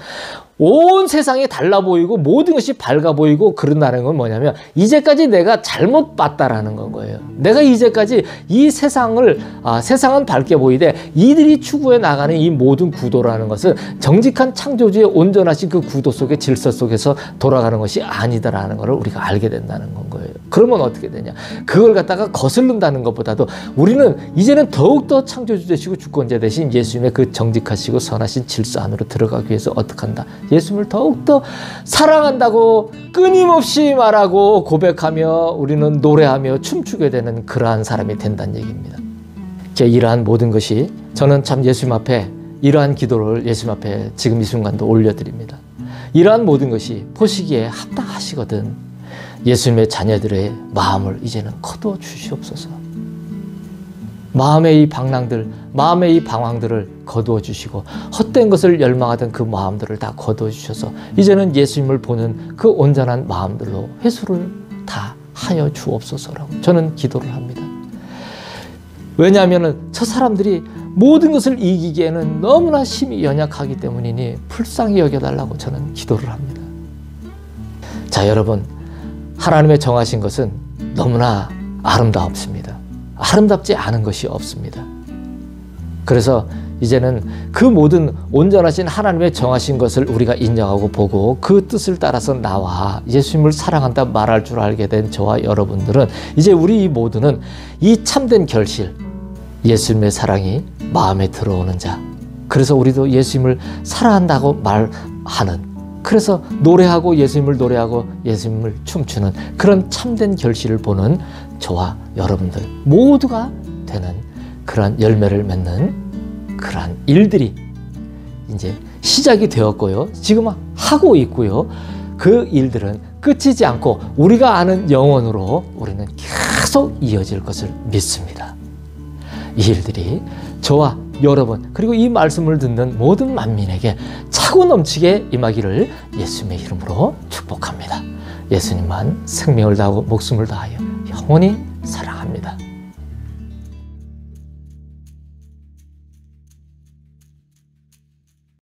온 세상이 달라 보이고 모든 것이 밝아 보이고 그런다는 건 뭐냐면 이제까지 내가 잘못 봤다라는 건 거예요. 내가 이제까지 이 세상은 밝게 보이되 이들이 추구해 나가는 이 모든 구도라는 것은 정직한 창조주의 온전하신 그 구도 속의 질서 속에서 돌아가는 것이 아니다라는 것을 우리가 알게 된다는 건 거예요. 그러면 어떻게 되냐? 그걸 갖다가 거슬른다는 것보다도 우리는 이제는 더욱더 창조주 되시고 주권자 되신 예수님의 그 정직하시고 선하신 질서 안으로 들어가기 위해서 어떻게 한다? 예수님을 더욱더 사랑한다고 끊임없이 말하고 고백하며 우리는 노래하며 춤추게 되는 그러한 사람이 된다는 얘기입니다. 이러한 모든 것이 저는 참 예수님 앞에 이러한 기도를 예수님 앞에 지금 이 순간도 올려드립니다. 이러한 모든 것이 보시기에 합당하시거든 예수님의 자녀들의 마음을 이제는 거두어 주시옵소서. 마음의 이 방랑들, 마음의 이 방황들을 거두어 주시고 헛된 것을 열망하던 그 마음들을 다 거두어 주셔서 이제는 예수님을 보는 그 온전한 마음들로 회수를 다 하여 주옵소서라고 저는 기도를 합니다. 왜냐하면 저 사람들이 모든 것을 이기기에는 너무나 힘이 연약하기 때문이니 불쌍히 여겨달라고 저는 기도를 합니다. 자, 여러분, 하나님의 정하신 것은 너무나 아름다웠습니다. 아름답지 않은 것이 없습니다. 그래서 이제는 그 모든 온전하신 하나님의 정하신 것을 우리가 인정하고 보고 그 뜻을 따라서 나와 예수님을 사랑한다 말할 줄 알게 된 저와 여러분들은 이제 우리 모두는 이 참된 결실, 예수님의 사랑이 마음에 들어오는 자, 그래서 우리도 예수님을 사랑한다고 말하는, 그래서 노래하고 예수님을 춤추는 그런 참된 결실을 보는 저와 여러분들 모두가 되는 그러한 열매를 맺는 그러한 일들이 이제 시작이 되었고요. 지금 하고 있고요. 그 일들은 끝이지 않고 우리가 아는 영원으로 우리는 계속 이어질 것을 믿습니다. 이 일들이 저와 여러분 그리고 이 말씀을 듣는 모든 만민에게 차고 넘치게 임하기를 예수님의 이름으로 축복합니다. 예수님만 생명을 다하고 목숨을 다하여 영원히 사랑합니다.